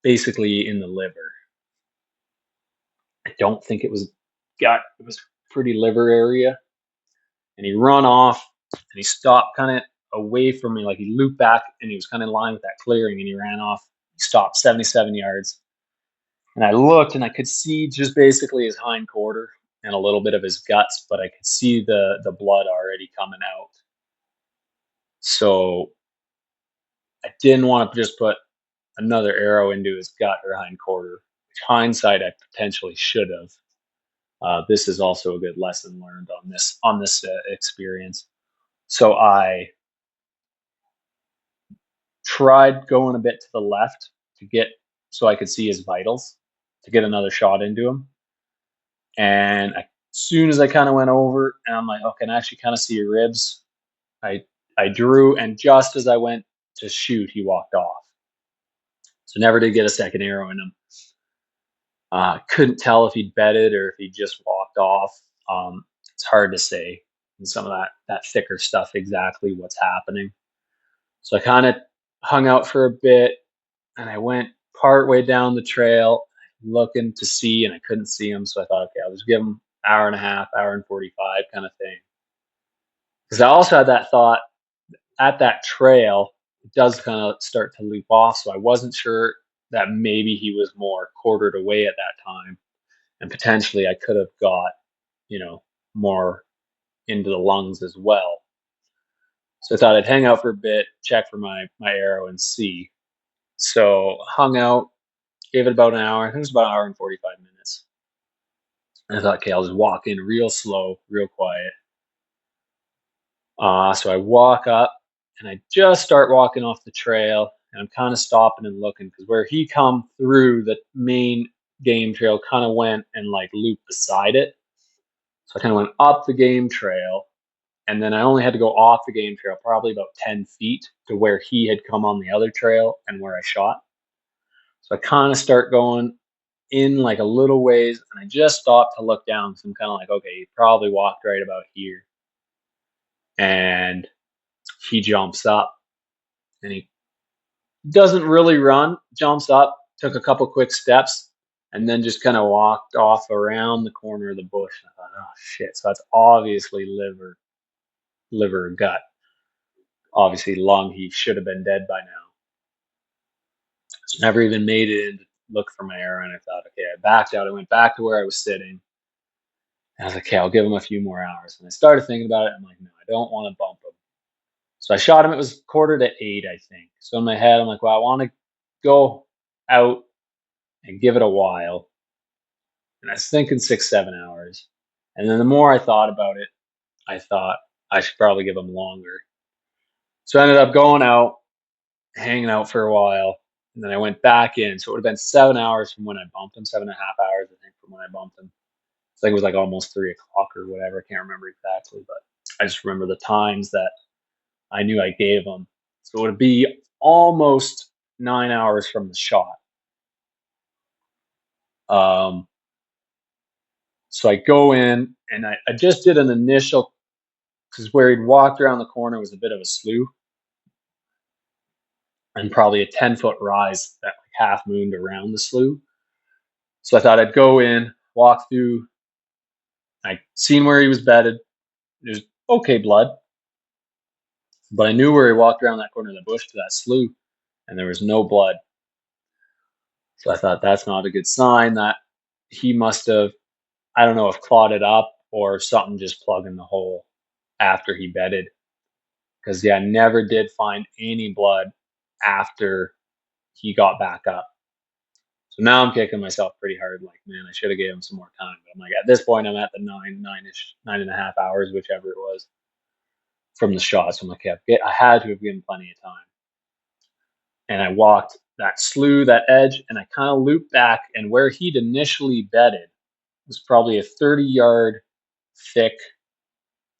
basically in the liver. I don't think it was pretty liver area. And he run off, and he stopped kind of away from me, like he looped back, and he was kind of in line with that clearing, and he ran off. He stopped 77 yards. And I looked, and I could see just basically his hind quarter and a little bit of his guts, but I could see the blood already coming out. So I didn't want to just put another arrow into his gut or hind quarter, which hindsight I potentially should have. This is also a good lesson learned on this experience. So I tried going a bit to the left so I could see his vitals to get another shot into him. And as soon as I kind of went over, and I'm like, okay, I can actually kind of see your ribs. I drew, and just as I went to shoot, he walked off. So never did get a second arrow in him. Couldn't tell if he'd bedded or if he just walked off. It's hard to say in some of that thicker stuff exactly what's happening. So I kind of hung out for a bit, and I went part way down the trail. looking to see, and I couldn't see him. So I thought, okay, I'll just give him hour and a half, hour and 45 kind of thing. Because I also had that thought at that trail, it does kind of start to loop off. So I wasn't sure that maybe he was more quartered away at that time. And potentially I could have got, more into the lungs as well. So I thought I'd hang out for a bit, check for my arrow and see. So hung out, gave it about an hour. I think it was about an hour and 45 minutes. And I thought, okay, I'll just walk in real slow, real quiet. So I walk up and I just start walking off the trail, and I'm kind of stopping and looking because where he come through the main game trail kind of went and like looped beside it. So I kind of went up the game trail, and then I only had to go off the game trail probably about 10 feet to where he had come on the other trail and where I shot. So I kind of start going in like a little ways, and I just stopped to look down. So I'm kind of like, okay, he probably walked right about here. And he jumps up and he doesn't really run, jumps up, took a couple quick steps, and then just kind of walked off around the corner of the bush. I thought, oh shit. So that's obviously liver or gut. Obviously lung, he should have been dead by now. So never even made it in to look for my arrow, and I thought, okay, I backed out. I went back to where I was sitting. And I was like, okay, I'll give him a few more hours. And I started thinking about it. I'm like, no, I don't want to bump him. So I shot him. It was 7:45, I think. So in my head, I'm like, well, I want to go out and give it a while. And I was thinking 6, 7 hours. And then the more I thought about it, I thought I should probably give him longer. So I ended up going out, hanging out for a while. And then I went back in. So it would have been 7 hours from when I bumped him, 7.5 hours, I think, from when I bumped him. I think it was like almost 3 o'clock or whatever. I can't remember exactly, but I just remember the times that I knew I gave him. So it would be almost 9 hours from the shot. Um, so I go in and I just did an initial, because where he'd walked around the corner was a bit of a slough and probably a 10-foot rise that like half mooned around the slough. So I thought I'd go in, walk through. I seen where he was bedded. There's okay blood, but I knew where he walked around that corner of the bush to that slough, and there was no blood. So I thought that's not a good sign, that he must have, I don't know if clotted up or something just plugging the hole after he bedded. Because, yeah, I never did find any blood after he got back up. So now I'm kicking myself pretty hard. Like, man, I should have gave him some more time. But I'm like, at this point, I'm at the 9.5 hours, whichever it was, from the shot. So I'm like, yeah, I had to have given plenty of time. And I walked that slough, that edge, and I kind of looped back. And where he'd initially bedded was probably a 30-yard thick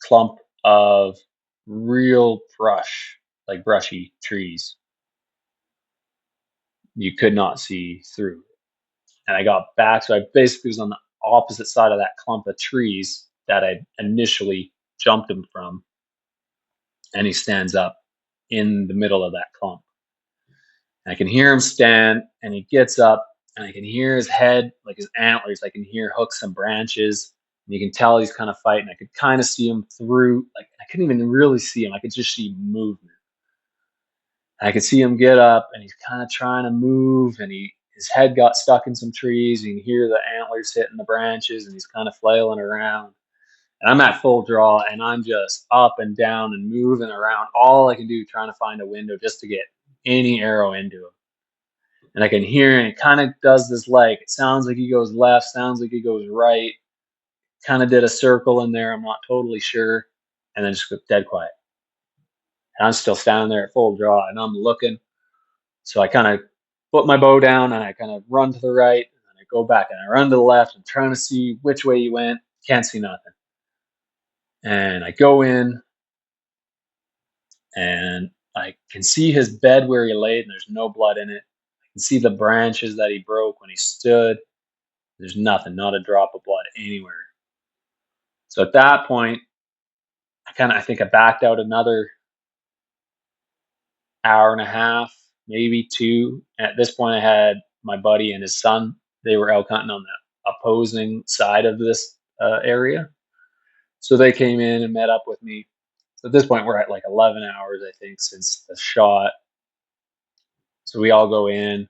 clump of real brush, like brushy trees. You could not see through. And I got back, so I basically was on the opposite side of that clump of trees that I initially jumped him from. And he stands up in the middle of that clump. And I can hear him stand, and he gets up, and I can hear his head, like his antlers. I can hear hooks and branches, and you can tell he's kind of fighting. I could kind of see him through, like I couldn't even really see him. I could just see movement. And I could see him get up, and he's kind of trying to move, and his head got stuck in some trees. You can hear the antlers hitting the branches, and he's kind of flailing around. And I'm at full draw, and I'm just up and down and moving around. All I can do, trying to find a window just to get any arrow into him. And I can hear, and it kind of does this like, it sounds like he goes left, sounds like he goes right. Kind of did a circle in there. I'm not totally sure. And then just dead quiet. And I'm still standing there at full draw, and I'm looking. So I kind of put my bow down, and I kind of run to the right, and I go back, and I run to the left. I'm trying to see which way he went. Can't see nothing. And I go in, and I can see his bed where he laid, and there's no blood in it. I can see the branches that he broke when he stood. There's nothing, not a drop of blood anywhere. So at that point, I think I backed out another hour and a half, maybe two. At this point, I had my buddy and his son they were elk hunting on the opposing side of this area. So they came in and met up with me. So at this point, we're at like 11 hours, I think, since the shot. So we all go in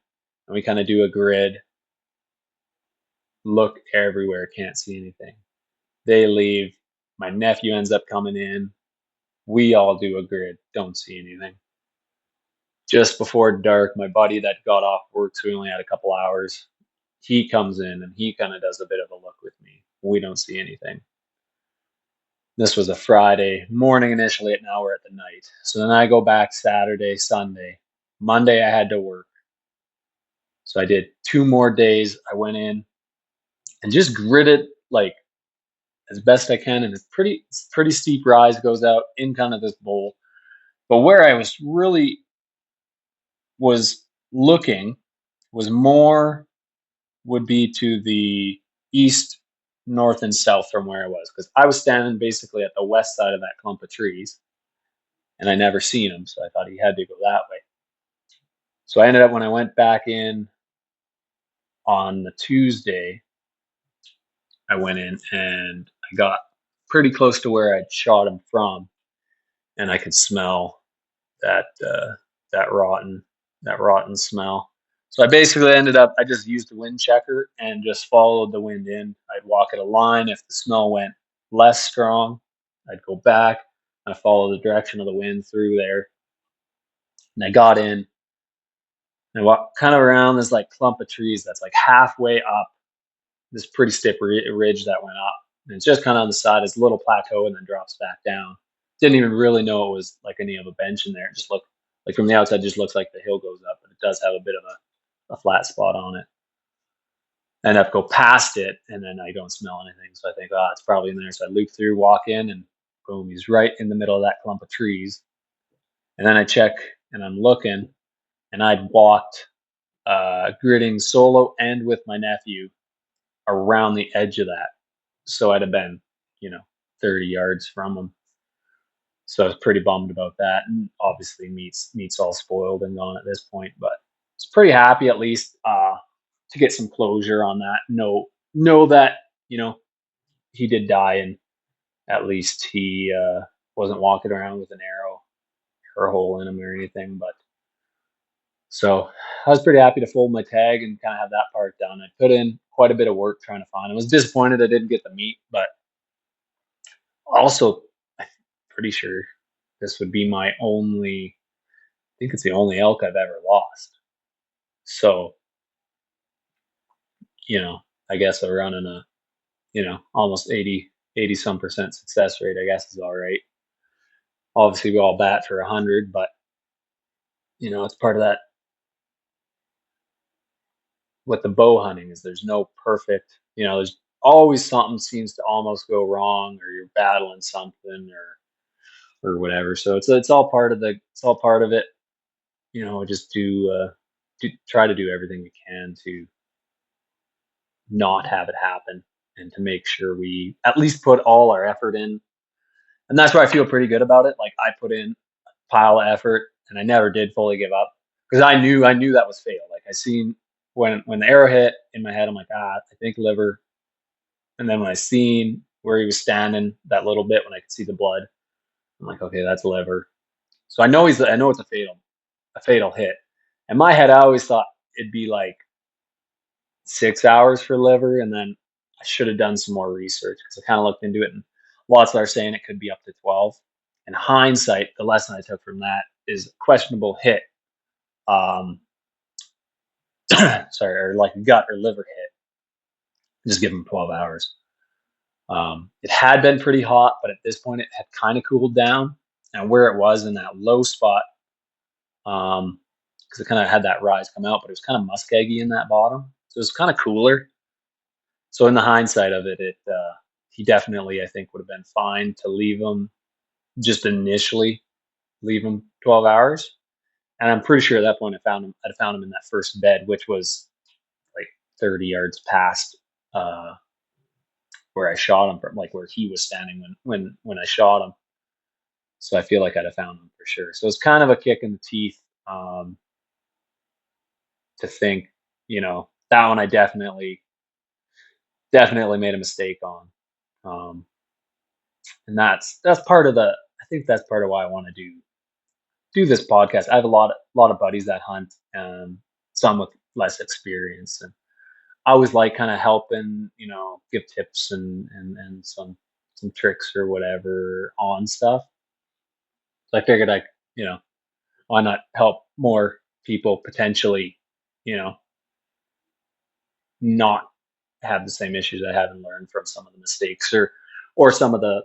and we kind of do a grid, look everywhere, can't see anything. They leave. My nephew ends up coming in. We all do a grid, don't see anything. Just before dark, my buddy that got off work, so we only had a couple hours, he comes in and he kind of does a bit of a look with me. We don't see anything. This was a Friday morning initially, and now we're at the night. So then I go back Saturday, Sunday. Monday I had to work. So I did 2 more days. I went in and just gridded like as best I can, and it's pretty steep rise, goes out in kind of this bowl. But where I was looking was more would be to the east, north, and south from where I was, because I was standing basically at the west side of that clump of trees, and I never seen him, so I thought he had to go that way. So I ended up, when I went back in on the Tuesday, I went in and I got pretty close to where I'd shot him from, and I could smell that that rotten that rotten smell. So I basically ended up, I just used the wind checker and just followed the wind in. I'd walk at a line. If the smell went less strong, I'd go back. I follow the direction of the wind through there. And I got in and walked kind of around this like clump of trees that's like halfway up this pretty steep ridge that went up. And it's just kind of on the side, it's a little plateau and then drops back down. Didn't even really know it was like any of a bench in there. It just looked like from the outside, just looks like the hill goes up, but it does have a bit of a flat spot on it. I end up go past it, and then I don't smell anything. So I think, oh, it's probably in there. So I loop through, walk in, and boom, he's right in the middle of that clump of trees. And then I check, and I'm looking, and I'd walked gridding solo and with my nephew around the edge of that. So I'd have been, you know, 30 yards from him. So I was pretty bummed about that. And obviously meat's all spoiled and gone at this point, but it's pretty happy at least to get some closure on that. Know that, you know, he did die, and at least he wasn't walking around with an arrow or a hole in him or anything. But so I was pretty happy to fold my tag and kind of have that part done. I put in quite a bit of work trying to find him. I was disappointed I didn't get the meat, but also I'm pretty sure this would be my only, I think it's the only elk I've ever lost. So, you know, I guess a running a, almost 80 some percent success rate, I guess, is all right. Obviously we all bat for 100, but it's part of that with the bow hunting, is there's no perfect, there's always something seems to almost go wrong, or you're battling something, or whatever. So it's all part of it. Just try to do everything we can to not have it happen, and to make sure we at least put all our effort in. And that's why I feel pretty good about it. Like, I put in a pile of effort, and I never did fully give up, because I knew that was fail. Like, I seen when the arrow hit in my head, I'm like, I think liver. And then when I seen where he was standing that little bit, when I could see the blood, I'm like, okay, that's liver. So I know it's a fatal hit. In my head, I always thought it'd be like 6 hours for liver, and then I should have done some more research, because I kind of looked into it, and lots are saying it could be up to 12. In hindsight, the lesson I took from that is questionable hit, um, sorry, or like gut or liver hit, just give them 12 hours. It had been pretty hot, but at this point it had kind of cooled down, and where it was in that low spot, because it kind of had that rise come out, but it was kind of muskeggy in that bottom, so it was kind of cooler. So in the hindsight of it, he definitely, I think, would have been fine to leave him, just initially leave him 12 hours. And I'm pretty sure at that point I'd found him in that first bed, which was like 30 yards past uh, where I shot him from, like where he was standing when I shot him. So I feel like I'd have found him for sure. So it's kind of a kick in the teeth, to think, you know, that one I definitely made a mistake on. Um, and that's part of I think that's part of why I want to do this podcast. I have a lot of buddies that hunt, some with less experience, and I always like kind of helping, give tips and some tricks or whatever on stuff. So I figured you know, why not help more people potentially, you know, not have the same issues I have and learn from some of the mistakes or some of the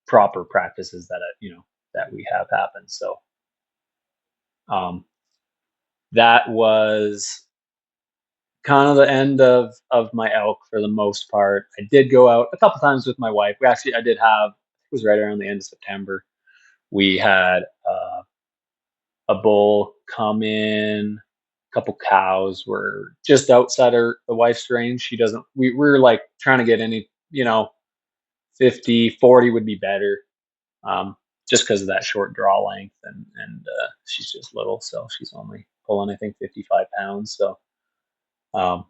proper practices that that we have happen. So um, that was kind of the end of my elk for the most part. I did go out a couple times with my wife. I did have, it was right around the end of September. We had a bull come in, a couple cows were just outside the wife's range. She doesn't, we were like trying to get any, 50, 40 would be better. Um, just because of that short draw length and she's just little. So she's only pulling, I think, 55 pounds. So, um,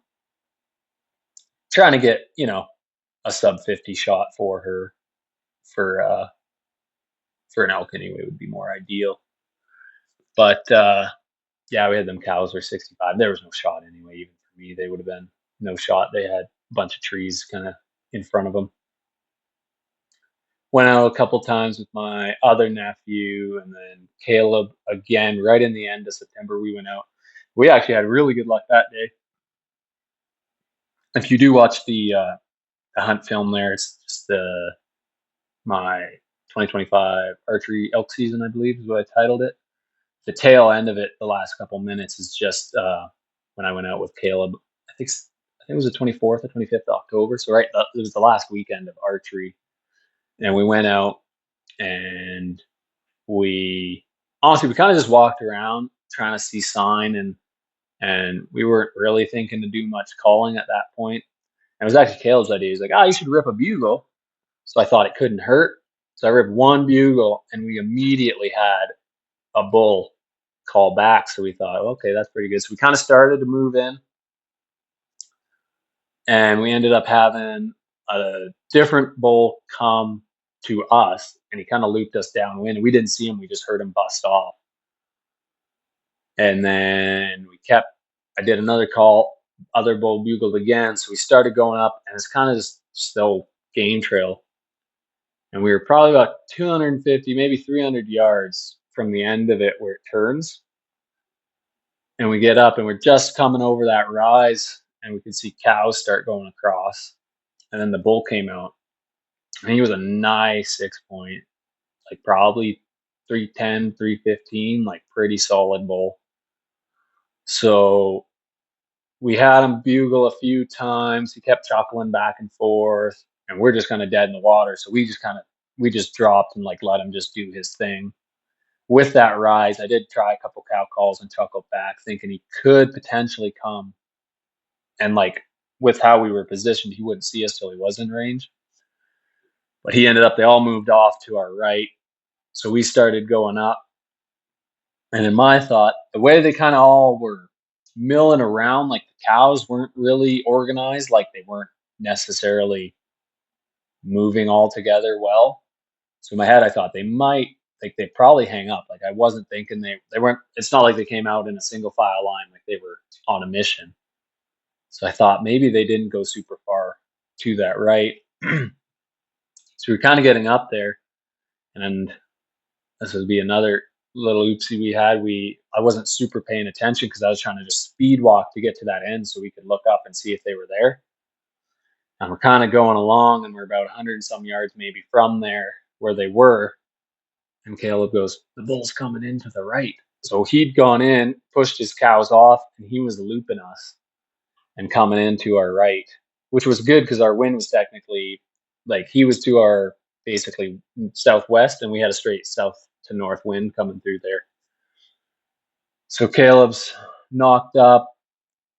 trying to get, a sub 50 shot for her for for an elk anyway would be more ideal. But yeah, we had them cows were 65. There was no shot anyway. Even for me, they would have been no shot. They had a bunch of trees kind of in front of them. Went out a couple times with my other nephew and then Caleb again right in the end of September. We went out. We actually had really good luck that day. If you do watch the hunt film there, it's just my 2025 archery elk season, I believe, is what I titled it. The tail end of it, the last couple minutes, is just when I went out with Caleb. I think it was the 24th or 25th of October. So right, it was the last weekend of archery, and we went out and we honestly we kind of just walked around trying to see sign and we weren't really thinking to do much calling at that point. And it was actually Caleb's idea. He's like, "Ah, you should rip a bugle." So I thought it couldn't hurt. So I ripped one bugle, and we immediately had a bull call back. So we thought, okay, that's pretty good. So we kind of started to move in, and we ended up having a different bull come to us, and he kind of looped us downwind. We didn't see him; we just heard him bust off. And then I did another call, other bull bugled again. So we started going up, and it's kind of just still game trail. And we were probably about 250, maybe 300 yards from the end of it where it turns. And we get up, and we're just coming over that rise, and we could see cows start going across. And then the bull came out, and he was a nice 6 point, like probably 310, 315, like pretty solid bull. So we had him bugle a few times. He kept chuckling back and forth, and we're just kind of dead in the water. So we just dropped and like let him just do his thing. With that rise, I did try a couple cow calls and chuckled back, thinking he could potentially come. And like with how we were positioned, he wouldn't see us till he was in range. But he ended up, they all moved off to our right. So we started going up. And in my thought, the way they kind of all were milling around, like the cows weren't really organized, like they weren't necessarily moving all together well. So in my head, I thought they'd probably hang up. Like I wasn't thinking they weren't, it's not like they came out in a single file line, like they were on a mission. So I thought maybe they didn't go super far to that right. So we're kind of getting up there, and this would be another little oopsie we had. I wasn't super paying attention because I was trying to just speed walk to get to that end so we could look up and see if they were there. And we're kind of going along, and we're about 100 and some yards maybe from there where they were. And Caleb goes, "The bull's coming in to the right." So he'd gone in, pushed his cows off, and he was looping us and coming in to our right, which was good because our wind was technically like he was to our basically southwest, and we had a straight south to north wind coming through there. So Caleb's knocked up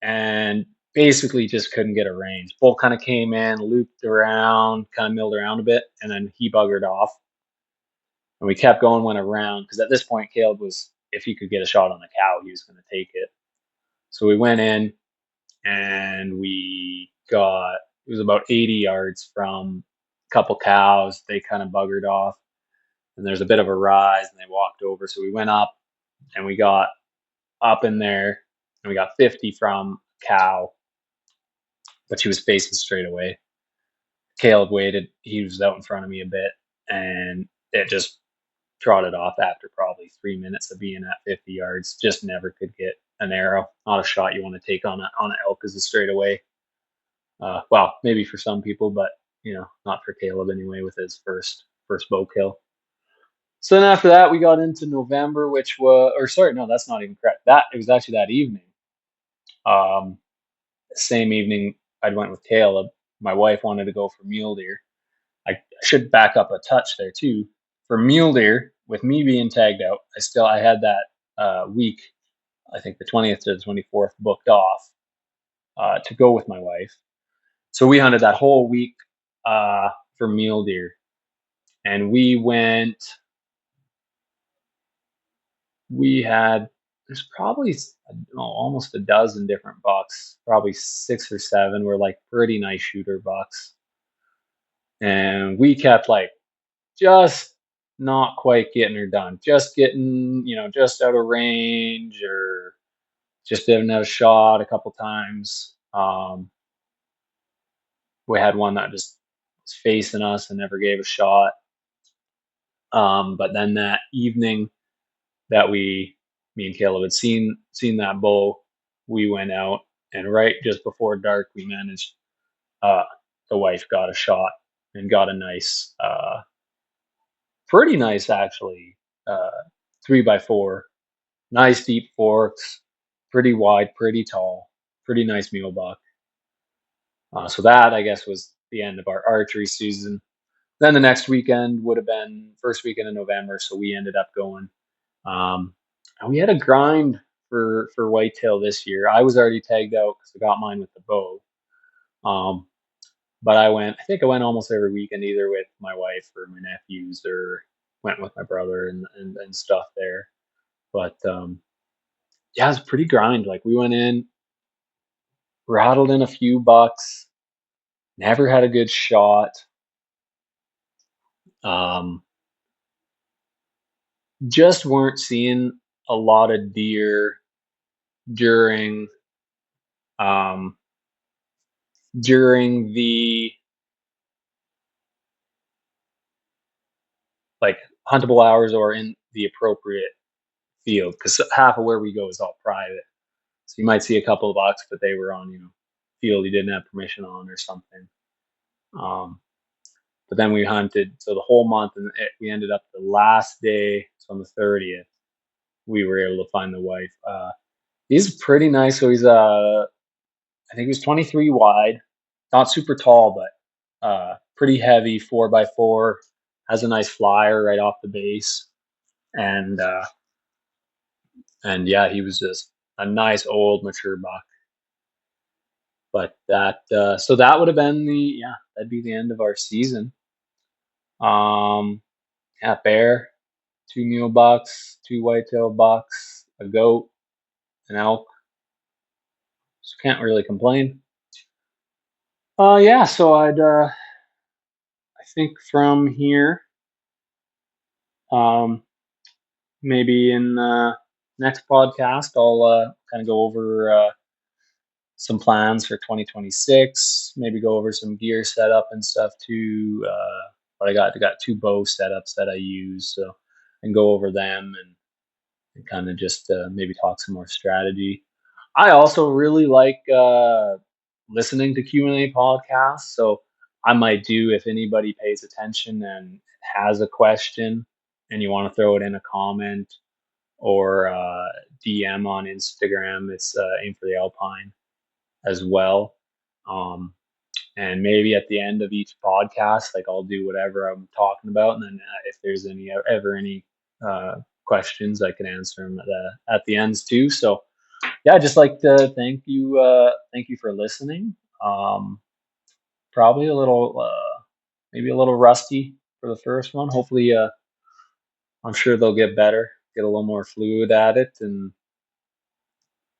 and basically just couldn't get a range. Bull kind of came in, looped around, kind of milled around a bit, and then he buggered off. And we kept going, went around, because at this point, Caleb was, if he could get a shot on the cow, he was going to take it. So we went in, and it was about 80 yards from a couple cows. They kind of buggered off, and there's a bit of a rise, and they walked over. So we went up, and we got up in there, and we got 50 from a cow, but she was facing straight away. Caleb waited. He was out in front of me a bit, and it just trotted off after probably 3 minutes of being at 50 yards. Just never could get an arrow. Not a shot you want to take on an elk as a straightaway. Well, maybe for some people, but not for Caleb anyway with his first bow kill. So then after that, we got into November, which was, or sorry, no, that's not even correct. That it was actually that evening. Um, Same evening, I went with Caleb. My wife wanted to go for mule deer. I should back up a touch there too. For mule deer, with me being tagged out, I had that week, I think the 20th to the 24th, booked off to go with my wife. So we hunted that whole week for mule deer, and we went. We had there's probably almost a dozen different bucks, probably 6 or 7 were like pretty nice shooter bucks, and we kept like just not quite getting her done, just getting just out of range or just didn't have a shot a couple times. We had one that just was facing us and never gave a shot. But then that evening that me and Caleb had seen that bull, we went out, and right just before dark, we managed. Uh, the wife got a shot and got a nice, pretty nice actually, 3x4, nice deep forks, pretty wide, pretty tall, pretty nice mule buck. So that I guess was the end of our archery season. Then the next weekend would have been first weekend in November, so we ended up going. And we had a grind for whitetail this year. I was already tagged out because I got mine with the bow. Um, but I think I went almost every weekend either with my wife or my nephews or went with my brother and stuff there. But yeah, it was pretty grind. Like we went in, rattled in a few bucks, never had a good shot. Um, just weren't seeing a lot of deer during um, during the like huntable hours or in the appropriate field because half of where we go is all private. So you might see a couple of bucks, but they were on field you didn't have permission on or something. Um, but then we hunted so the whole month, and we ended up the last day, so on the 30th, we were able to find the wife. He's pretty nice. So he's I think he's 23 wide, not super tall, but pretty heavy, 4x4. Has a nice flyer right off the base, and yeah, he was just a nice old mature buck. But so that would have been that'd be the end of our season. Yeah, bear, 2 mule bucks, 2 whitetail bucks, a goat, an elk. So can't really complain. Yeah, so I think from here, um, maybe in next podcast, I'll kind of go over some plans for 2026. Maybe go over some gear setup and stuff too. But I got 2 bow setups that I use, so and go over them and kind of just maybe talk some more strategy. I also really like listening to Q&A podcasts, so I might do if anybody pays attention and has a question and you want to throw it in a comment or DM on Instagram. It's Aim for the Alpine as well. Um, and maybe at the end of each podcast, like I'll do whatever I'm talking about, and then if there's any questions, I can answer them at the ends too. So yeah, I'd just like to thank you for listening. Um, Probably a little maybe a little rusty for the first one. Hopefully, I'm sure they'll get better, get a little more fluid at it, and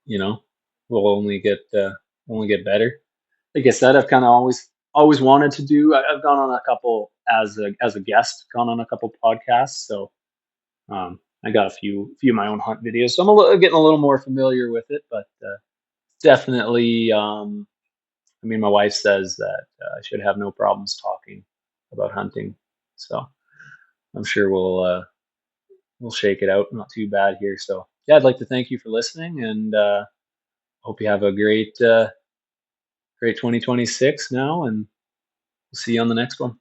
you know, we'll only get only get better. Like I said, I've kind of always wanted to do. I've gone on a couple as a guest, gone on a couple podcasts, so I got a few of my own hunt videos, so getting a little more familiar with it. But definitely, I mean, my wife says that I should have no problems talking about hunting, so I'm sure we'll shake it out. Not too bad here. So yeah, I'd like to thank you for listening, and hope you have a great 2026 now, and we'll see you on the next one.